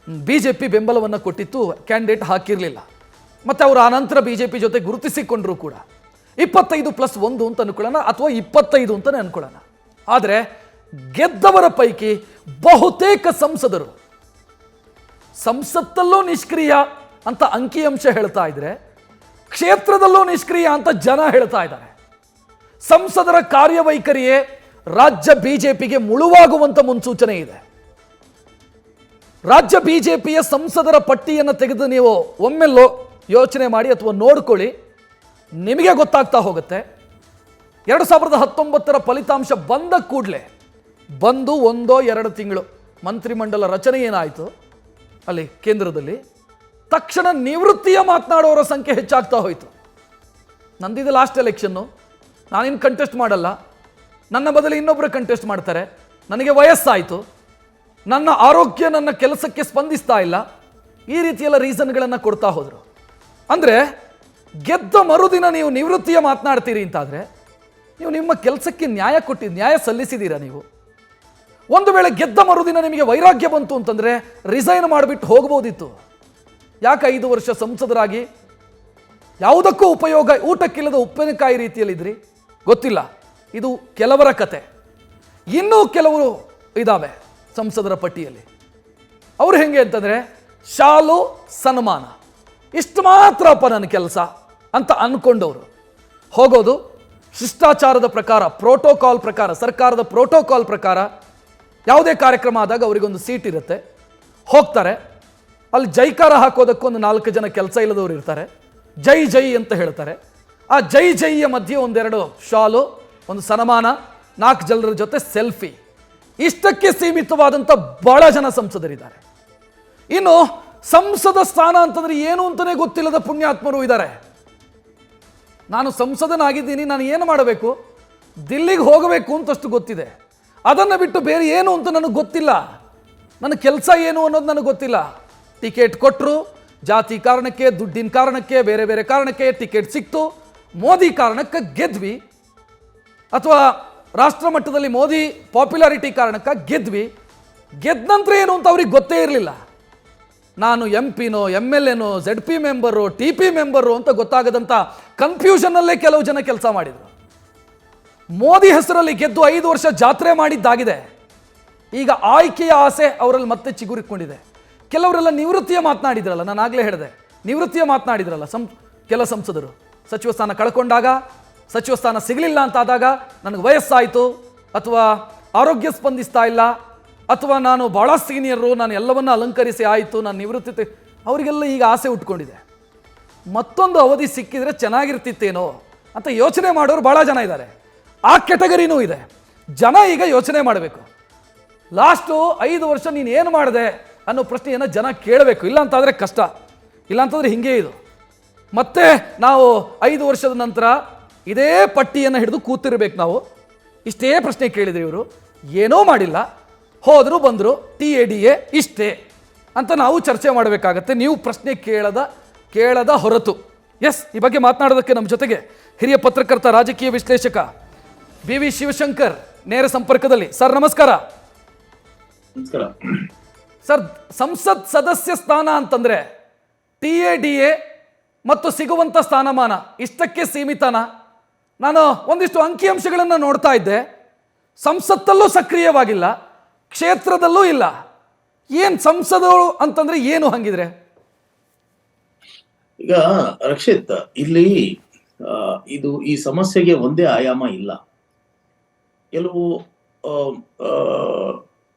BJP ಬೆಂಬಲವನ್ನು ಕೊಟ್ಟಿತ್ತು, ಕ್ಯಾಂಡಿಡೇಟ್ ಹಾಕಿರಲಿಲ್ಲ. ಮತ್ತು ಅವರು ಆನಂತರ BJP ಜೊತೆ ಗುರುತಿಸಿಕೊಂಡ್ರು ಕೂಡ. 25+1 ಅಂತ ಅನ್ಕೊಳ್ಳೋಣ, ಅಥವಾ 25 ಅಂತಲೇ ಅನ್ಕೊಳ್ಳೋಣ. ಆದರೆ ಗೆದ್ದವರ ಪೈಕಿ ಬಹುತೇಕ ಸಂಸದರು ಸಂಸತ್ತಲ್ಲೂ ನಿಷ್ಕ್ರಿಯ ಅಂತ ಅಂಕಿಅಂಶ ಹೇಳ್ತಾ ಇದ್ರೆ, ಕ್ಷೇತ್ರದಲ್ಲೂ ನಿಷ್ಕ್ರಿಯ ಅಂತ ಜನ ಹೇಳ್ತಾ ಇದ್ದಾರೆ. ಸಂಸದರ ಕಾರ್ಯವೈಖರಿಯೇ ರಾಜ್ಯ BJPಗೆ ಮುಳುವಾಗುವಂತ ಮುನ್ಸೂಚನೆ ಇದೆ. ರಾಜ್ಯ BJPಯ ಸಂಸದರ ಪಟ್ಟಿಯನ್ನು ತೆಗೆದು ನೀವು ಒಮ್ಮೆ ಯೋಚನೆ ಮಾಡಿ ಅಥವಾ ನೋಡ್ಕೊಳ್ಳಿ, ನಿಮಗೆ ಗೊತ್ತಾಗ್ತಾ ಹೋಗುತ್ತೆ. 2019 ಫಲಿತಾಂಶ ಬಂದ ಕೂಡಲೇ ಬಂದು 1-2 ತಿಂಗಳು ಮಂತ್ರಿಮಂಡಲ ರಚನೆ ಏನಾಯಿತು ಅಲ್ಲಿ ಕೇಂದ್ರದಲ್ಲಿ, ತಕ್ಷಣ ನಿವೃತ್ತಿಯ ಮಾತನಾಡೋರ ಸಂಖ್ಯೆ ಹೆಚ್ಚಾಗ್ತಾ ಹೋಯಿತು. ನಂದಿದೆ ಲಾಸ್ಟ್ ಎಲೆಕ್ಷನ್ನು, ನಾನಿನ್ನು ಕಂಟೆಸ್ಟ್ ಮಾಡಲ್ಲ, ನನ್ನ ಬದಲು ಇನ್ನೊಬ್ಬರು ಕಂಟೆಸ್ಟ್ ಮಾಡ್ತಾರೆ, ನನಗೆ ವಯಸ್ಸಾಯಿತು, ನನ್ನ ಆರೋಗ್ಯ ನನ್ನ ಕೆಲಸಕ್ಕೆ ಸ್ಪಂದಿಸ್ತಾ ಇಲ್ಲ, ಈ ರೀತಿಯೆಲ್ಲ ರೀಸನ್ಗಳನ್ನು ಕೊಡ್ತಾ ಹೋದರು. ಅಂದರೆ ಗೆದ್ದ ಮರುದಿನ ನೀವು ನಿವೃತ್ತಿಯ ಮಾತನಾಡ್ತೀರಿ ಅಂತಾದರೆ ನೀವು ನಿಮ್ಮ ಕೆಲಸಕ್ಕೆ ನ್ಯಾಯ ಸಲ್ಲಿಸಿದ್ದೀರಾ? ನೀವು ಒಂದು ವೇಳೆ ಗೆದ್ದ ಮರುದಿನ ನಿಮಗೆ ವೈರಾಗ್ಯ ಬಂತು ಅಂತಂದರೆ ರಿಸೈನ್ ಮಾಡಿಬಿಟ್ಟು ಹೋಗ್ಬೋದಿತ್ತು. ಯಾಕೆ 5 ವರ್ಷ ಸಂಸದರಾಗಿ ಯಾವುದಕ್ಕೂ ಉಪಯೋಗ, ಊಟಕ್ಕಿಲ್ಲದ ಉಪ್ಪಿನಕಾಯಿ ರೀತಿಯಲ್ಲಿದ್ರಿ? ಗೊತ್ತಿಲ್ಲ. ಇದು ಕೆಲವರ ಕತೆ. ಇನ್ನೂ ಕೆಲವರು ಇದ್ದಾವೆ ಸಂಸದರ ಪಟ್ಟಿಯಲ್ಲಿ. ಅವರು ಹೆಂಗೆ ಅಂತಂದರೆ ಶಾಲು ಸನ್ಮಾನ ಇಷ್ಟು ಮಾತ್ರಪ್ಪ ನನ್ನ ಕೆಲಸ ಅಂತ ಅಂದ್ಕೊಂಡವರು ಹೋಗೋದು. ಶಿಷ್ಟಾಚಾರದ ಪ್ರಕಾರ, ಪ್ರೋಟೋಕಾಲ್ ಪ್ರಕಾರ, ಸರ್ಕಾರದ ಪ್ರೋಟೋಕಾಲ್ ಪ್ರಕಾರ ಯಾವುದೇ ಕಾರ್ಯಕ್ರಮ ಆದಾಗ ಅವರಿಗೊಂದು ಸೀಟ್ ಇರುತ್ತೆ, ಹೋಗ್ತಾರೆ. ಅಲ್ಲಿ ಜೈಕಾರ ಹಾಕೋದಕ್ಕೊಂದು 4 ಜನ ಕೆಲಸ ಇಲ್ಲದವರು ಇರ್ತಾರೆ, ಜೈ ಜೈ ಅಂತ ಹೇಳ್ತಾರೆ. ಆ ಜೈ ಜೈಯ ಮಧ್ಯೆ 1-2 ಶಾಲು, ಒಂದು ಸನ್ಮಾನ, 4 ಜನರ ಜೊತೆ ಸೆಲ್ಫಿ, ಇಷ್ಟಕ್ಕೆ ಸೀಮಿತವಾದಂಥ ಬಹಳ ಜನ ಸಂಸದರಿದ್ದಾರೆ. ಇನ್ನು ಸಂಸದ ಸ್ಥಾನ ಅಂತಂದ್ರೆ ಏನು ಅಂತಲೇ ಗೊತ್ತಿಲ್ಲದ ಪುಣ್ಯಾತ್ಮರು ಇದ್ದಾರೆ. ನಾನು ಸಂಸದನಾಗಿದ್ದೀನಿ, ನಾನು ಏನು ಮಾಡಬೇಕು, ದಿಲ್ಲಿಗೆ ಹೋಗಬೇಕು ಅಂತಷ್ಟು ಗೊತ್ತಿದೆ, ಅದನ್ನು ಬಿಟ್ಟು ಬೇರೆ ಏನು ಅಂತ ನನಗೆ ಗೊತ್ತಿಲ್ಲ, ನನ್ನ ಕೆಲಸ ಏನು ಅನ್ನೋದು ನನಗೆ ಗೊತ್ತಿಲ್ಲ. ಟಿಕೆಟ್ ಕೊಟ್ಟರು, ಜಾತಿ ಕಾರಣಕ್ಕೆ, ದುಡ್ಡಿನ ಕಾರಣಕ್ಕೆ, ಬೇರೆ ಬೇರೆ ಕಾರಣಕ್ಕೆ ಟಿಕೆಟ್ ಸಿಕ್ತು, ಮೋದಿ ಕಾರಣಕ್ಕೆ ಗೆದ್ವಿ, ಅಥವಾ ರಾಷ್ಟ್ರ ಮಟ್ಟದಲ್ಲಿ ಮೋದಿ ಪಾಪ್ಯುಲಾರಿಟಿ ಕಾರಣಕ್ಕೆ ಗೆದ್ವಿ. ಗೆದ್ದ ನಂತರ ಏನು ಅಂತ ಅವ್ರಿಗೆ ಗೊತ್ತೇ ಇರಲಿಲ್ಲ. ನಾನು MP-ನೋ MLA-ನೋ ZP ಮೆಂಬರು TP ಮೆಂಬರು ಅಂತ ಗೊತ್ತಾಗದಂಥ ಕನ್ಫ್ಯೂಷನ್ನಲ್ಲೇ ಕೆಲವು ಜನ ಕೆಲಸ ಮಾಡಿದರು. ಮೋದಿ ಹೆಸರಲ್ಲಿ ಗೆದ್ದು 5 ವರ್ಷ ಜಾತ್ರೆ ಮಾಡಿದ್ದಾಗಿದೆ. ಈಗ ಆಯ್ಕೆಯ ಆಸೆ ಅವರಲ್ಲಿ ಮತ್ತೆ ಚಿಗುರಿಕೊಂಡಿದೆ. ಕೆಲವರೆಲ್ಲ ನಿವೃತ್ತಿಯ ಮಾತನಾಡಿದ್ರಲ್ಲ, ನಾನು ಆಗಲೇ ಹೇಳಿದೆ, ನಿವೃತ್ತಿಯ ಮಾತನಾಡಿದ್ರಲ್ಲ ಕೆಲ ಸಂಸದರು. ಸಚಿವ ಸ್ಥಾನ ಕಳ್ಕೊಂಡಾಗ, ಸಚಿವ ಸ್ಥಾನ ಸಿಗಲಿಲ್ಲ ಅಂತಾದಾಗ, ನನಗೆ ವಯಸ್ಸಾಯಿತು, ಅಥವಾ ಆರೋಗ್ಯ ಸ್ಪಂದಿಸ್ತಾ ಇಲ್ಲ, ಅಥವಾ ನಾನು ಭಾಳ ಸೀನಿಯರು, ನಾನು ಎಲ್ಲವನ್ನ ಅಲಂಕರಿಸಿ ಆಯಿತು, ನಾನು ನಿವೃತ್ತಿ, ಅವರಿಗೆಲ್ಲ ಈಗ ಆಸೆ ಉಟ್ಕೊಂಡಿದೆ. ಮತ್ತೊಂದು ಅವಧಿ ಸಿಕ್ಕಿದ್ರೆ ಚೆನ್ನಾಗಿರ್ತಿತ್ತೇನೋ ಅಂತ ಯೋಚನೆ ಮಾಡೋರು ಭಾಳ ಜನ ಇದ್ದಾರೆ. ಆ ಕೆಟಗರಿನೂ ಇದೆ. ಜನ ಈಗ ಯೋಚನೆ ಮಾಡಬೇಕು, ಲಾಸ್ಟು 5 ವರ್ಷ ನೀನು ಏನು ಮಾಡಿದೆ ಅನ್ನೋ ಪ್ರಶ್ನೆಯನ್ನು ಜನ ಕೇಳಬೇಕು. ಇಲ್ಲ ಅಂತಾದರೆ ಕಷ್ಟ, ಇಲ್ಲ ಅಂತಂದರೆ ಹಿಂಗೆ ಇದು. ಮತ್ತೆ ನಾವು 5 ವರ್ಷದ ನಂತರ ಇದೇ ಪಟ್ಟಿಯನ್ನು ಹಿಡಿದು ಕೂತಿರ್ಬೇಕು. ನಾವು ಇಷ್ಟೇ ಪ್ರಶ್ನೆ ಕೇಳಿದ್ರಿ, ಇವರು ಏನೂ ಮಾಡಿಲ್ಲ, ಹೋದರು ಬಂದರು, TADA ಇಷ್ಟೇ ಅಂತ ನಾವು ಚರ್ಚೆ ಮಾಡಬೇಕಾಗತ್ತೆ, ನೀವು ಪ್ರಶ್ನೆ ಕೇಳದ ಹೊರತು. ಎಸ್, ಈ ಬಗ್ಗೆ ಮಾತನಾಡೋದಕ್ಕೆ ನಮ್ಮ ಜೊತೆಗೆ ಹಿರಿಯ ಪತ್ರಕರ್ತ, ರಾಜಕೀಯ ವಿಶ್ಲೇಷಕ BV ಶಿವಶಂಕರ್ ನೇರ ಸಂಪರ್ಕದಲ್ಲಿ. ಸರ್ ನಮಸ್ಕಾರ. ಸರ್, ಸಂಸತ್ ಸದಸ್ಯ ಸ್ಥಾನ ಅಂತಂದ್ರೆ TADA ಮತ್ತು ಸಿಗುವಂಥ ಸ್ಥಾನಮಾನ ಇಷ್ಟಕ್ಕೆ ಸೀಮಿತನಾ? ನಾನು ಒಂದಿಷ್ಟು ಅಂಕಿಅಂಶಗಳನ್ನು ನೋಡ್ತಾ ಇದ್ದೆ. ಸಂಸತ್ತಲ್ಲೂ ಸಕ್ರಿಯವಾಗಿಲ್ಲ, ಕ್ಷೇತ್ರದಲ್ಲೂ ಇಲ್ಲ. ಏನು ಸಂಸದರು ಅಂತಂದ್ರೆ ಏನು ಹಂಗಿದ್ರೆ? ಈಗ ರಕ್ಷಿತ್, ಇಲ್ಲಿ ಈ ಸಮಸ್ಯೆಗೆ ಒಂದೇ ಆಯಾಮ ಇಲ್ಲ, ಕೆಲವು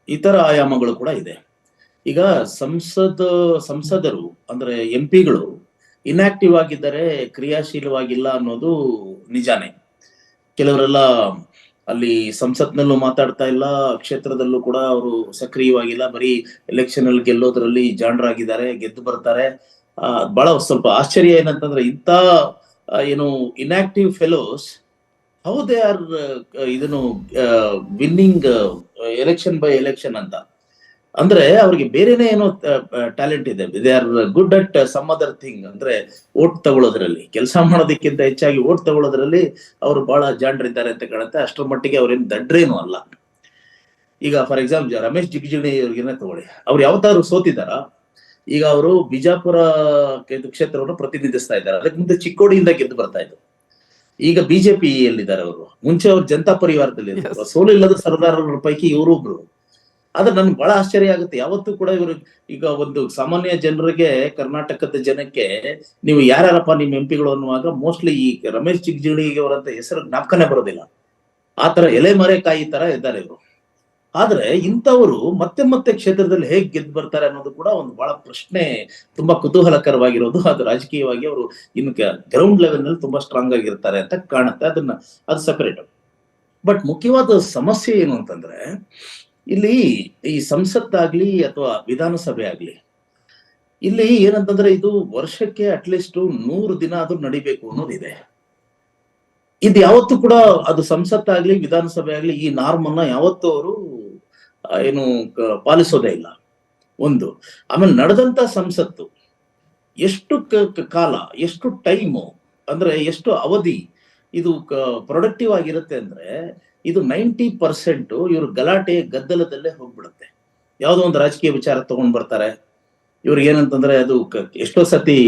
ಇತರ ಆಯಾಮಗಳು ಕೂಡ ಇದೆ. ಈಗ ಸಂಸದರು ಅಂದ್ರೆ MP-ಗಳು ಇನ್ಆಕ್ಟಿವ್ ಆಗಿದ್ದಾರೆ, ಕ್ರಿಯಾಶೀಲವಾಗಿಲ್ಲ ಅನ್ನೋದು ನಿಜಾನೇ. ಕೆಲವರೆಲ್ಲ ಅಲ್ಲಿ ಸಂಸತ್ನಲ್ಲೂ ಮಾತಾಡ್ತಾ ಇಲ್ಲ, ಕ್ಷೇತ್ರದಲ್ಲೂ ಕೂಡ ಅವರು ಸಕ್ರಿಯವಾಗಿಲ್ಲ, ಬರೀ ಎಲೆಕ್ಷನ್ ಅಲ್ಲಿ ಗೆಲ್ಲೋದ್ರಲ್ಲಿ ಜಾಣರಾಗಿದ್ದಾರೆ, ಗೆದ್ದು ಬರ್ತಾರೆ. ಬಹಳ ಸ್ವಲ್ಪ ಆಶ್ಚರ್ಯ ಏನಂತಂದ್ರೆ, ಇಂಥ ಏನು inactive fellows how they are winning election by election ಅಂತ. ಅಂದ್ರೆ ಅವ್ರಿಗೆ ಬೇರೆನೆ ಏನೋ ಟ್ಯಾಲೆಂಟ್ ಇದೆ, they are good at some other thing. ಅಂದ್ರೆ ಓಟ್ ತಗೊಳ್ಳೋದ್ರಲ್ಲಿ, ಕೆಲಸ ಮಾಡೋದಕ್ಕಿಂತ ಹೆಚ್ಚಾಗಿ ಓಟ್ ತಗೊಳ್ಳೋದ್ರಲ್ಲಿ ಅವರು ಬಹಳ ಜಾಣರಿದ್ದಾರೆ ಅಂತ ಕಾಣುತ್ತೆ. ಅಷ್ಟರ ಮಟ್ಟಿಗೆ ಅವ್ರೇನು ದಡ್ರೇನು ಅಲ್ಲ. ಈಗ ಫಾರ್ ಎಕ್ಸಾಂಪಲ್ ರಮೇಶ್ ಜಿಗಜಿಣಗಿ ಅವ್ರಿಗೇನೆ ತಗೊಳ್ಳಿ, ಅವ್ರು ಯಾವತ್ತಾದ್ರು ಸೋತಿದಾರ? ಈಗ ಅವರು ಬಿಜಾಪುರ ಕ್ಷೇತ್ರವನ್ನು ಪ್ರತಿನಿಧಿಸ್ತಾ ಇದ್ದಾರೆ. ಅದಕ್ಕೆ ಮುಂದೆ ಚಿಕ್ಕೋಡಿಯಿಂದ ಗೆದ್ದು ಬರ್ತಾ ಇದ್ರು. ಈಗ ಬಿಜೆಪಿಯಲ್ಲಿದ್ದಾರೆ ಅವರು. ಮುಂಚೆ ಅವ್ರು ಜನತಾ ಪರಿವಾರದಲ್ಲಿ ಇದ್ರು. ಸೋಲಿಲ್ಲದ ಸರ್ದಾರರ ಪೈಕಿ ಇವರು ಒಬ್ರು. ಆದ್ರೆ ನನ್ಗೆ ಬಹಳ ಆಶ್ಚರ್ಯ ಆಗುತ್ತೆ, ಯಾವತ್ತೂ ಕೂಡ ಇವರು ಈಗ ಒಂದು ಸಾಮಾನ್ಯ ಜನರಿಗೆ, ಕರ್ನಾಟಕದ ಜನಕ್ಕೆ ನೀವು ಯಾರ್ಯಾರಪ್ಪ ನಿಮ್ ಎಂಪಿಗಳು ಅನ್ನುವಾಗ ಮೋಸ್ಟ್ಲಿ ಈ ರಮೇಶ್ ಜಿಗಜಿಣಗಿ ಅವರಂತ ಹೆಸರು ಜ್ಞಾಪಕನೇ ಬರೋದಿಲ್ಲ. ಆತರ ಎಲೆ ಮರೆಕಾಯಿ ತರ ಇದ್ದಾರೆ ಇವರು. ಆದ್ರೆ ಇಂಥವರು ಮತ್ತೆ ಮತ್ತೆ ಕ್ಷೇತ್ರದಲ್ಲಿ ಹೇಗ್ ಗೆದ್ದು ಬರ್ತಾರೆ ಅನ್ನೋದು ಕೂಡ ಒಂದು ಬಹಳ ಪ್ರಶ್ನೆ, ತುಂಬಾ ಕುತೂಹಲಕರವಾಗಿರೋದು. ಅದು ರಾಜಕೀಯವಾಗಿ ಅವರು ಇನ್ನು ಗ್ರೌಂಡ್ ಲೆವೆಲ್ ನಲ್ಲಿ ತುಂಬಾ ಸ್ಟ್ರಾಂಗ್ ಆಗಿರ್ತಾರೆ ಅಂತ ಕಾಣುತ್ತೆ. ಅದು ಸೆಪರೇಟ್. ಬಟ್ ಮುಖ್ಯವಾದ ಸಮಸ್ಯೆ ಏನು ಅಂತಂದ್ರೆ, ಇಲ್ಲಿ ಈ ಸಂಸತ್ತಾಗ್ಲಿ ಅಥವಾ ವಿಧಾನಸಭೆ ಆಗ್ಲಿ, ಇಲ್ಲಿ ಏನಂತಂದ್ರೆ ಇದು ವರ್ಷಕ್ಕೆ ಅಟ್ಲೀಸ್ಟ್ 100 ದಿನ ಅದು ನಡಿಬೇಕು ಅನ್ನೋದಿದೆ. ಇದು ಯಾವತ್ತೂ ಕೂಡ ಅದು ಸಂಸತ್ತಾಗ್ಲಿ ವಿಧಾನಸಭೆ ಆಗ್ಲಿ ಈ ನಾರ್ಮ್ ಅನ್ನ ಯಾವತ್ತೂ ಅವರು ಏನು ಪಾಲಿಸೋದೇ ಇಲ್ಲ. ಒಂದು. ಆಮೇಲೆ ನಡೆದಂತ ಸಂಸತ್ತು ಎಷ್ಟು ಕಾಲ, ಎಷ್ಟು ಟೈಮು, ಅಂದ್ರೆ ಎಷ್ಟು ಅವಧಿ ಇದು ಪ್ರೊಡಕ್ಟಿವ್ ಆಗಿರುತ್ತೆ ಅಂದ್ರೆ, ಇದು 90% ಇವ್ರ ಗಲಾಟೆ ಗದ್ದಲದಲ್ಲೇ ಹೋಗ್ಬಿಡುತ್ತೆ. ಯಾವ್ದೋ ಒಂದು ರಾಜಕೀಯ ವಿಚಾರ ತಗೊಂಡ್ ಬರ್ತಾರೆ. ಇವ್ರಿಗೆ ಏನಂತಂದ್ರೆ ಅದು ಎಷ್ಟೋ ಸತಿ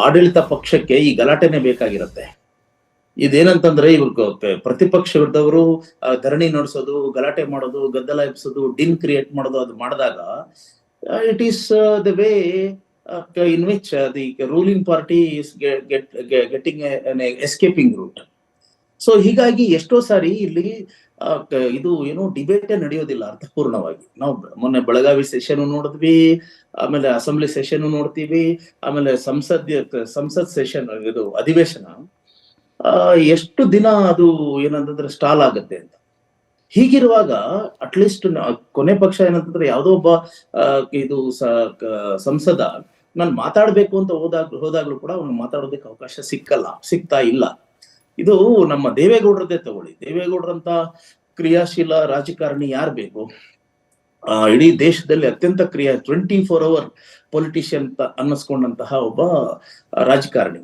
ಆಡಳಿತ ಪಕ್ಷಕ್ಕೆ ಈ ಗಲಾಟೆನೆ ಬೇಕಾಗಿರುತ್ತೆ. ಇದೇನಂತಂದ್ರೆ ಇವ್ರ ಪ್ರತಿಪಕ್ಷದವರು ಧರಣಿ ನಡೆಸೋದು, ಗಲಾಟೆ ಮಾಡೋದು, ಗದ್ದಲ ಎಬ್ಸೋದು, ಡಿನ್ ಕ್ರಿಯೇಟ್ ಮಾಡೋದು, ಅದು ಮಾಡಿದಾಗ it is the way in which the ruling party is getting escaping route. So ಹೀಗಾಗಿ ಎಷ್ಟೋ ಸಾರಿ ಇಲ್ಲಿ ಇದು ಏನು ಡಿಬೇಟೇ ನಡೆಯೋದಿಲ್ಲ ಅರ್ಥಪೂರ್ಣವಾಗಿ. ನಾವು ಮೊನ್ನೆ ಬೆಳಗಾವಿ ಸೆಷನ್ ನೋಡಿದ್ವಿ, ಆಮೇಲೆ ಅಸೆಂಬ್ಲಿ ಸೆಷನ್ ನೋಡ್ತೀವಿ, ಆಮೇಲೆ ಸಂಸತ್ ಸೆಷನ್ ಇದು ಅಧಿವೇಶನ ಎಷ್ಟು ದಿನ ಅದು ಏನಂತಂದ್ರೆ ಸ್ಟಾಲ್ ಆಗುತ್ತೆ ಅಂತ. ಹೀಗಿರುವಾಗ ಅಟ್ಲೀಸ್ಟ್ ಕೊನೆ ಪಕ್ಷ ಏನಂತಂದ್ರೆ ಯಾವ್ದೋ ಒಬ್ಬ ಇದು ಸಂಸದ ನಾನು ಮಾತಾಡ್ಬೇಕು ಅಂತ ಹೋದಾಗ್ಲೂ ಕೂಡ ಅವ್ನು ಮಾತಾಡೋದಕ್ಕೆ ಅವಕಾಶ ಸಿಗ್ತಾ ಇಲ್ಲ. ಇದು ನಮ್ಮ ದೇವೇಗೌಡರದ್ದೇ ತಗೊಳ್ಳಿ. ದೇವೇಗೌಡರಂತ ಕ್ರಿಯಾಶೀಲ ರಾಜಕಾರಣಿ ಯಾರು ಬೇಕು? ಇಡೀ ದೇಶದಲ್ಲಿ ಅತ್ಯಂತ 24 hour ಪೊಲಿಟಿಷಿಯನ್ ಅನ್ನಿಸ್ಕೊಂಡಂತಹ ಒಬ್ಬ ರಾಜಕಾರಣಿ.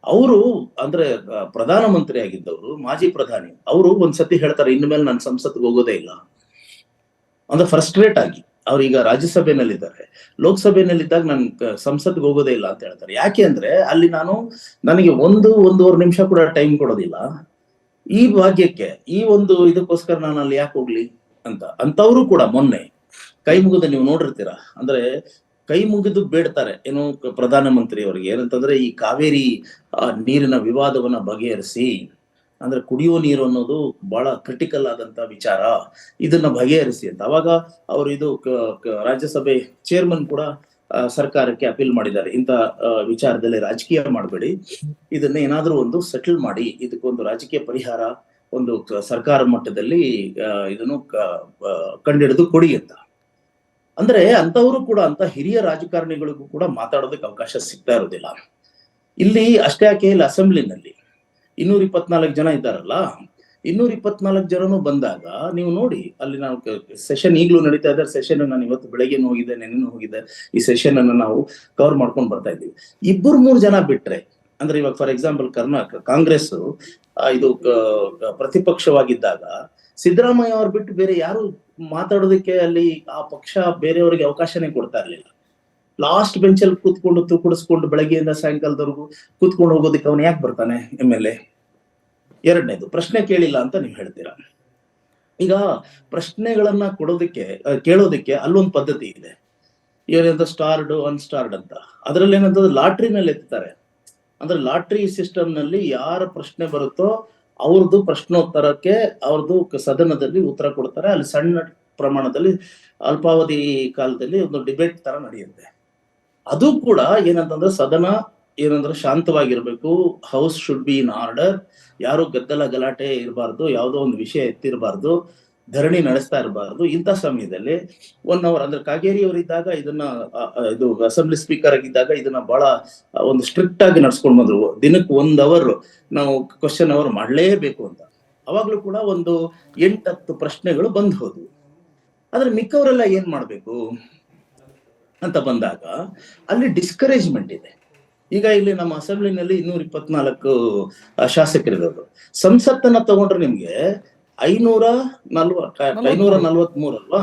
ಅವರು ಅಂದ್ರೆ ಪ್ರಧಾನಮಂತ್ರಿ ಆಗಿದ್ದವರು, ಮಾಜಿ ಪ್ರಧಾನಿ. ಅವರು ಒಂದ್ಸತಿ ಹೇಳ್ತಾರೆ, ಇನ್ನು ಮೇಲೆ ನಾನು ಸಂಸತ್ಗೆ ಹೋಗೋದೇ ಇಲ್ಲ ಅಂದ್ರೆ ಫ್ರಸ್ಟ್ರೇಟ್ ಆಗಿ. ಅವ್ರೀಗ ರಾಜ್ಯಸಭೆನಲ್ಲಿದ್ದಾರೆ, ಲೋಕಸಭೆನಲ್ಲಿದ್ದಾಗ ನಾನು ಸಂಸತ್ಗೆ ಹೋಗೋದೇ ಇಲ್ಲ ಅಂತ ಹೇಳ್ತಾರೆ. ಯಾಕೆ ಅಂದ್ರೆ ಅಲ್ಲಿ ನನಗೆ 1-1.5 ನಿಮಿಷ ಕೂಡ ಟೈಮ್ ಕೊಡೋದಿಲ್ಲ ಈ ಭಾಗ್ಯಕ್ಕೆ, ಈ ಒಂದು ಇದಕ್ಕೋಸ್ಕರ ನಾನು ಅಲ್ಲಿ ಯಾಕೆ ಹೋಗ್ಲಿ ಅಂತವ್ರು ಕೂಡ ಮೊನ್ನೆ ಕೈ ಮುಗಿದು ನೀವು ನೋಡಿರ್ತೀರಾ. ಅಂದ್ರೆ ಕೈ ಮುಗಿದು ಬೇಡ್ತಾರೆ ಏನು ಪ್ರಧಾನಮಂತ್ರಿ ಅವರಿಗೆ, ಏನಂತಂದ್ರೆ ಈ ಕಾವೇರಿ ನೀರಿನ ವಿವಾದವನ್ನ ಬಗೆಹರಿಸಿ, ಅಂದ್ರೆ ಕುಡಿಯುವ ನೀರು ಅನ್ನೋದು ಬಹಳ ಕ್ರಿಟಿಕಲ್ ಆದಂತ ವಿಚಾರ, ಇದನ್ನ ಬಗೆಹರಿಸಿ ಅಂತ. ಅವಾಗ ಅವರು ಇದು ರಾಜ್ಯಸಭೆ ಚೇರ್ಮನ್ ಕೂಡ ಸರ್ಕಾರಕ್ಕೆ ಅಪೀಲ್ ಮಾಡಿದ್ದಾರೆ, ಇಂತ ವಿಚಾರದಲ್ಲಿ ರಾಜಕೀಯ ಮಾಡಬೇಡಿ, ಇದನ್ನ ಏನಾದ್ರೂ ಒಂದು ಸೆಟಲ್ ಮಾಡಿ, ಇದಕ್ಕೊಂದು ರಾಜಕೀಯ ಪರಿಹಾರ ಒಂದು ಸರ್ಕಾರ ಮಟ್ಟದಲ್ಲಿ ಇದನ್ನು ಕಂಡಿಡಿದು ಕೊಡಿ ಅಂತ. ಅಂದ್ರೆ ಅಂತವರು ಕೂಡ, ಅಂತ ಹಿರಿಯ ರಾಜಕಾರಣಿಗಳಿಗೂ ಕೂಡ ಮಾತಾಡೋದಕ್ಕೆ ಅವಕಾಶ ಸಿಗ್ತಾ ಇರೋದಿಲ್ಲ. ಇಲ್ಲಿ ಅಷ್ಟೇ ಯಾಕೆ, ಇಲ್ಲಿ ಅಸೆಂಬ್ಲಿನಲ್ಲಿ 224 ಜನ ಇದ್ದಾರಲ್ಲ, 224 ಜನನು ಬಂದಾಗ ನೀವು ನೋಡಿ, ಅಲ್ಲಿ ನಾವು ಸೆಷನ್ ಈಗಲೂ ನಡೀತಾ ಇದ್ದಾರೆ. ಸೆಷನ್ ನಾನು ಇವತ್ತು ಬೆಳಗ್ಗೆನೂ ಹೋಗಿದ್ದೆ, ನೆನ್ನೆನೂ ಹೋಗಿದ್ದೆ. ಈ ಸೆಷನ್ ಅನ್ನು ನಾವು ಕವರ್ ಮಾಡ್ಕೊಂಡು ಬರ್ತಾ ಇದ್ದೀವಿ. 2-3 ಜನ ಬಿಟ್ರೆ, ಅಂದ್ರೆ ಇವಾಗ ಫಾರ್ ಎಕ್ಸಾಂಪಲ್ ಕಾಂಗ್ರೆಸ್ ಇದು ಪ್ರತಿಪಕ್ಷವಾಗಿದ್ದಾಗ ಸಿದ್ದರಾಮಯ್ಯ ಅವ್ರು ಬಿಟ್ಟು ಬೇರೆ ಯಾರು ಮಾತಾಡೋದಕ್ಕೆ ಅಲ್ಲಿ ಆ ಪಕ್ಷ ಬೇರೆಯವರಿಗೆ ಅವಕಾಶನೇ ಕೊಡ್ತಾ ಇರ್ಲಿಲ್ಲ. ಲಾಸ್ಟ್ ಬೆಂಚಲ್ಲಿ ಕೂತ್ಕೊಂಡು ತೂಕಡಿಸ್ಕೊಂಡು ಬೆಳಗ್ಗೆಯಿಂದ ಸಾಯಂಕಾಲದವರೆಗೂ ಕೂತ್ಕೊಂಡು ಹೋಗೋದಕ್ಕೆ ಅವನು ಯಾಕೆ ಬರ್ತಾನೆ MLA? ಎರಡನೇದು, ಪ್ರಶ್ನೆ ಕೇಳಿಲ್ಲ ಅಂತ ನೀವು ಹೇಳ್ತೀರಾ. ಈಗ ಪ್ರಶ್ನೆಗಳನ್ನ ಕೇಳೋದಕ್ಕೆ ಅಲ್ಲೊಂದು ಪದ್ಧತಿ ಇದೆ, ಇವರೆಂತ ಸ್ಟಾರ್ಡ್ ಅನ್ಸ್ಟಾರ್ಡ್ ಅಂತ. ಅದ್ರಲ್ಲಿ ಏನಂತಂದ್ರೆ ಲಾಟ್ರಿನಲ್ಲಿ ಎತ್ತಾರೆ. ಅಂದ್ರೆ ಲಾಟ್ರಿ ಸಿಸ್ಟಮ್ ನಲ್ಲಿ ಯಾರ ಪ್ರಶ್ನೆ ಬರುತ್ತೋ ಅವ್ರದ್ದು ಪ್ರಶ್ನೋತ್ತರಕ್ಕೆ ಅವ್ರದ್ದು ಸದನದಲ್ಲಿ ಉತ್ತರ ಕೊಡ್ತಾರೆ. ಅಲ್ಲಿ ಸಣ್ಣ ಪ್ರಮಾಣದಲ್ಲಿ ಅಲ್ಪಾವಧಿ ಕಾಲದಲ್ಲಿ ಒಂದು ಡಿಬೇಟ್ ತರ ನಡೆಯುತ್ತೆ. ಅದು ಕೂಡ ಏನಂತಂದ್ರೆ ಸದನ ಏನಂದ್ರೆ ಶಾಂತವಾಗಿರ್ಬೇಕು, house should be in order, ಯಾರು ಗದ್ದಲ ಗಲಾಟೆ ಇರಬಾರ್ದು, ಯಾವುದೋ ಒಂದು ವಿಷಯ ಎತ್ತಿರಬಾರ್ದು, ಧರಣಿ ನಡೆಸ್ತಾ ಇರಬಾರ್ದು. ಇಂಥ ಸಮಯದಲ್ಲಿ 1 hour ಅಂದ್ರೆ ಕಾಗೇರಿ ಅವರಿದ್ದಾಗ ಇದನ್ನ ಇದು ಅಸೆಂಬ್ಲಿ ಸ್ಪೀಕರ್ ಆಗಿದ್ದಾಗ ಇದನ್ನ ಬಹಳ ಒಂದು ಸ್ಟ್ರಿಕ್ಟ್ ಆಗಿ ನಡ್ಸ್ಕೊಂಡು ಬಂದ್ರು. ದಿನಕ್ಕೆ 1 hour ನಾವು ಕ್ವಶನ್ ಅವರ್ ಮಾಡ್ಲೇಬೇಕು ಅಂತ. ಅವಾಗ್ಲೂ ಕೂಡ ಒಂದು 8-10 ಪ್ರಶ್ನೆಗಳು ಬಂದ್ ಹೋದ್ವು. ಆದ್ರೆ ಮಿಕ್ಕವರೆಲ್ಲ ಏನ್ ಮಾಡ್ಬೇಕು ಅಂತ ಬಂದಾಗ ಅಲ್ಲಿ ಡಿಸ್ಕರೇಜ್ಮೆಂಟ್ ಇದೆ. ಈಗ ಇಲ್ಲಿ ನಮ್ಮ ಅಸೆಂಬ್ಲಿನಲ್ಲಿ 224 ಶಾಸಕರಿರೋದು. ಸಂಸತ್ತನ್ನ ತಗೊಂಡ್ರೆ ನಿಮ್ಗೆ 543 ಅಲ್ವಾ?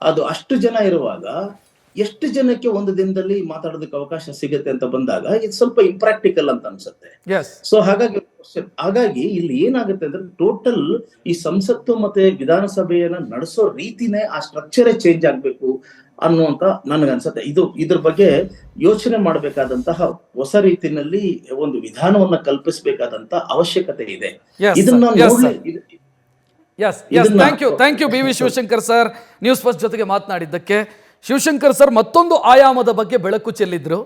ಅದು ಅಷ್ಟು ಜನ ಇರುವಾಗ ಎಷ್ಟು ಜನಕ್ಕೆ ಒಂದು ದಿನದಲ್ಲಿ ಮಾತಾಡೋದಕ್ಕೆ ಅವಕಾಶ ಸಿಗುತ್ತೆ ಅಂತ ಬಂದಾಗ ಇದು ಸ್ವಲ್ಪ ಇಂಪ್ರಾಕ್ಟಿಕಲ್ ಅಂತ ಅನ್ಸುತ್ತೆ. ಸೊ ಹಾಗಾಗಿ ಇಲ್ಲಿ ಏನಾಗುತ್ತೆ ಅಂದ್ರೆ ಟೋಟಲ್ ಈ ಸಂಸತ್ತು ಮತ್ತೆ ವಿಧಾನಸಭೆಯನ್ನ ನಡೆಸೋ ರೀತಿನೇ, ಆ ಸ್ಟ್ರಕ್ಚರೇ ಚೇಂಜ್ ಆಗ್ಬೇಕು ಅನ್ನುವಂತ ನನಗನ್ಸುತ್ತೆ. ಇದ್ರ ಬಗ್ಗೆ ಯೋಚನೆ ಮಾಡಬೇಕಾದಂತಹ ಹೊಸ ರೀತಿಯಲ್ಲಿ ಒಂದು ವಿಧಾನವನ್ನ ಕಲ್ಪಿಸಬೇಕಾದಂತ ಅವಶ್ಯಕತೆ ಇದೆ. ಇದನ್ನ thank you B V Shivashankar sir, news first ಜೊತೆಗೆ ಮಾತನಾಡಿದ್ದಕ್ಕೆ. ಶಿವಶಂಕರ್ ಸರ್ ಮತ್ತೊಂದು ಆಯಾಮದ ಬಗ್ಗೆ ಬೆಳಕು ಚೆಲ್ಲಿದ್ರು.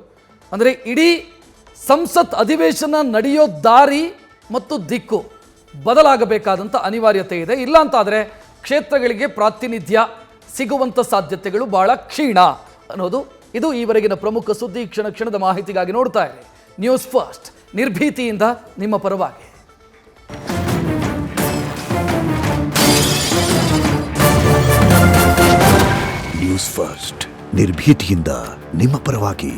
ಅಂದರೆ ಇಡೀ ಸಂಸತ್ ಅಧಿವೇಶನ ನಡೆಯೋ ದಾರಿ ಮತ್ತು ದಿಕ್ಕು ಬದಲಾಗಬೇಕಾದಂಥ ಅನಿವಾರ್ಯತೆ ಇದೆ. ಇಲ್ಲ ಅಂತಾದರೆ ಕ್ಷೇತ್ರಗಳಿಗೆ ಪ್ರಾತಿನಿಧ್ಯ ಸಿಗುವಂಥ ಸಾಧ್ಯತೆಗಳು ಬಹಳ ಕ್ಷೀಣ ಅನ್ನೋದು ಇದು ಈವರೆಗಿನ ಪ್ರಮುಖ ಸುದ್ದಿ. ಕ್ಷಣ ಕ್ಷಣದ ಮಾಹಿತಿಗಾಗಿ ನೋಡ್ತಾ ಇರಿ ನ್ಯೂಸ್ ಫಸ್ಟ್, ನಿರ್ಭೀತಿಯಿಂದ ನಿಮ್ಮ ಪರವಾಗಿ. ನ್ಯೂಸ್ ಫಸ್ಟ್, ನಿರ್ಭೀತಿಯಿಂದ ನಿಮ್ಮ ಪರವಾಗಿ.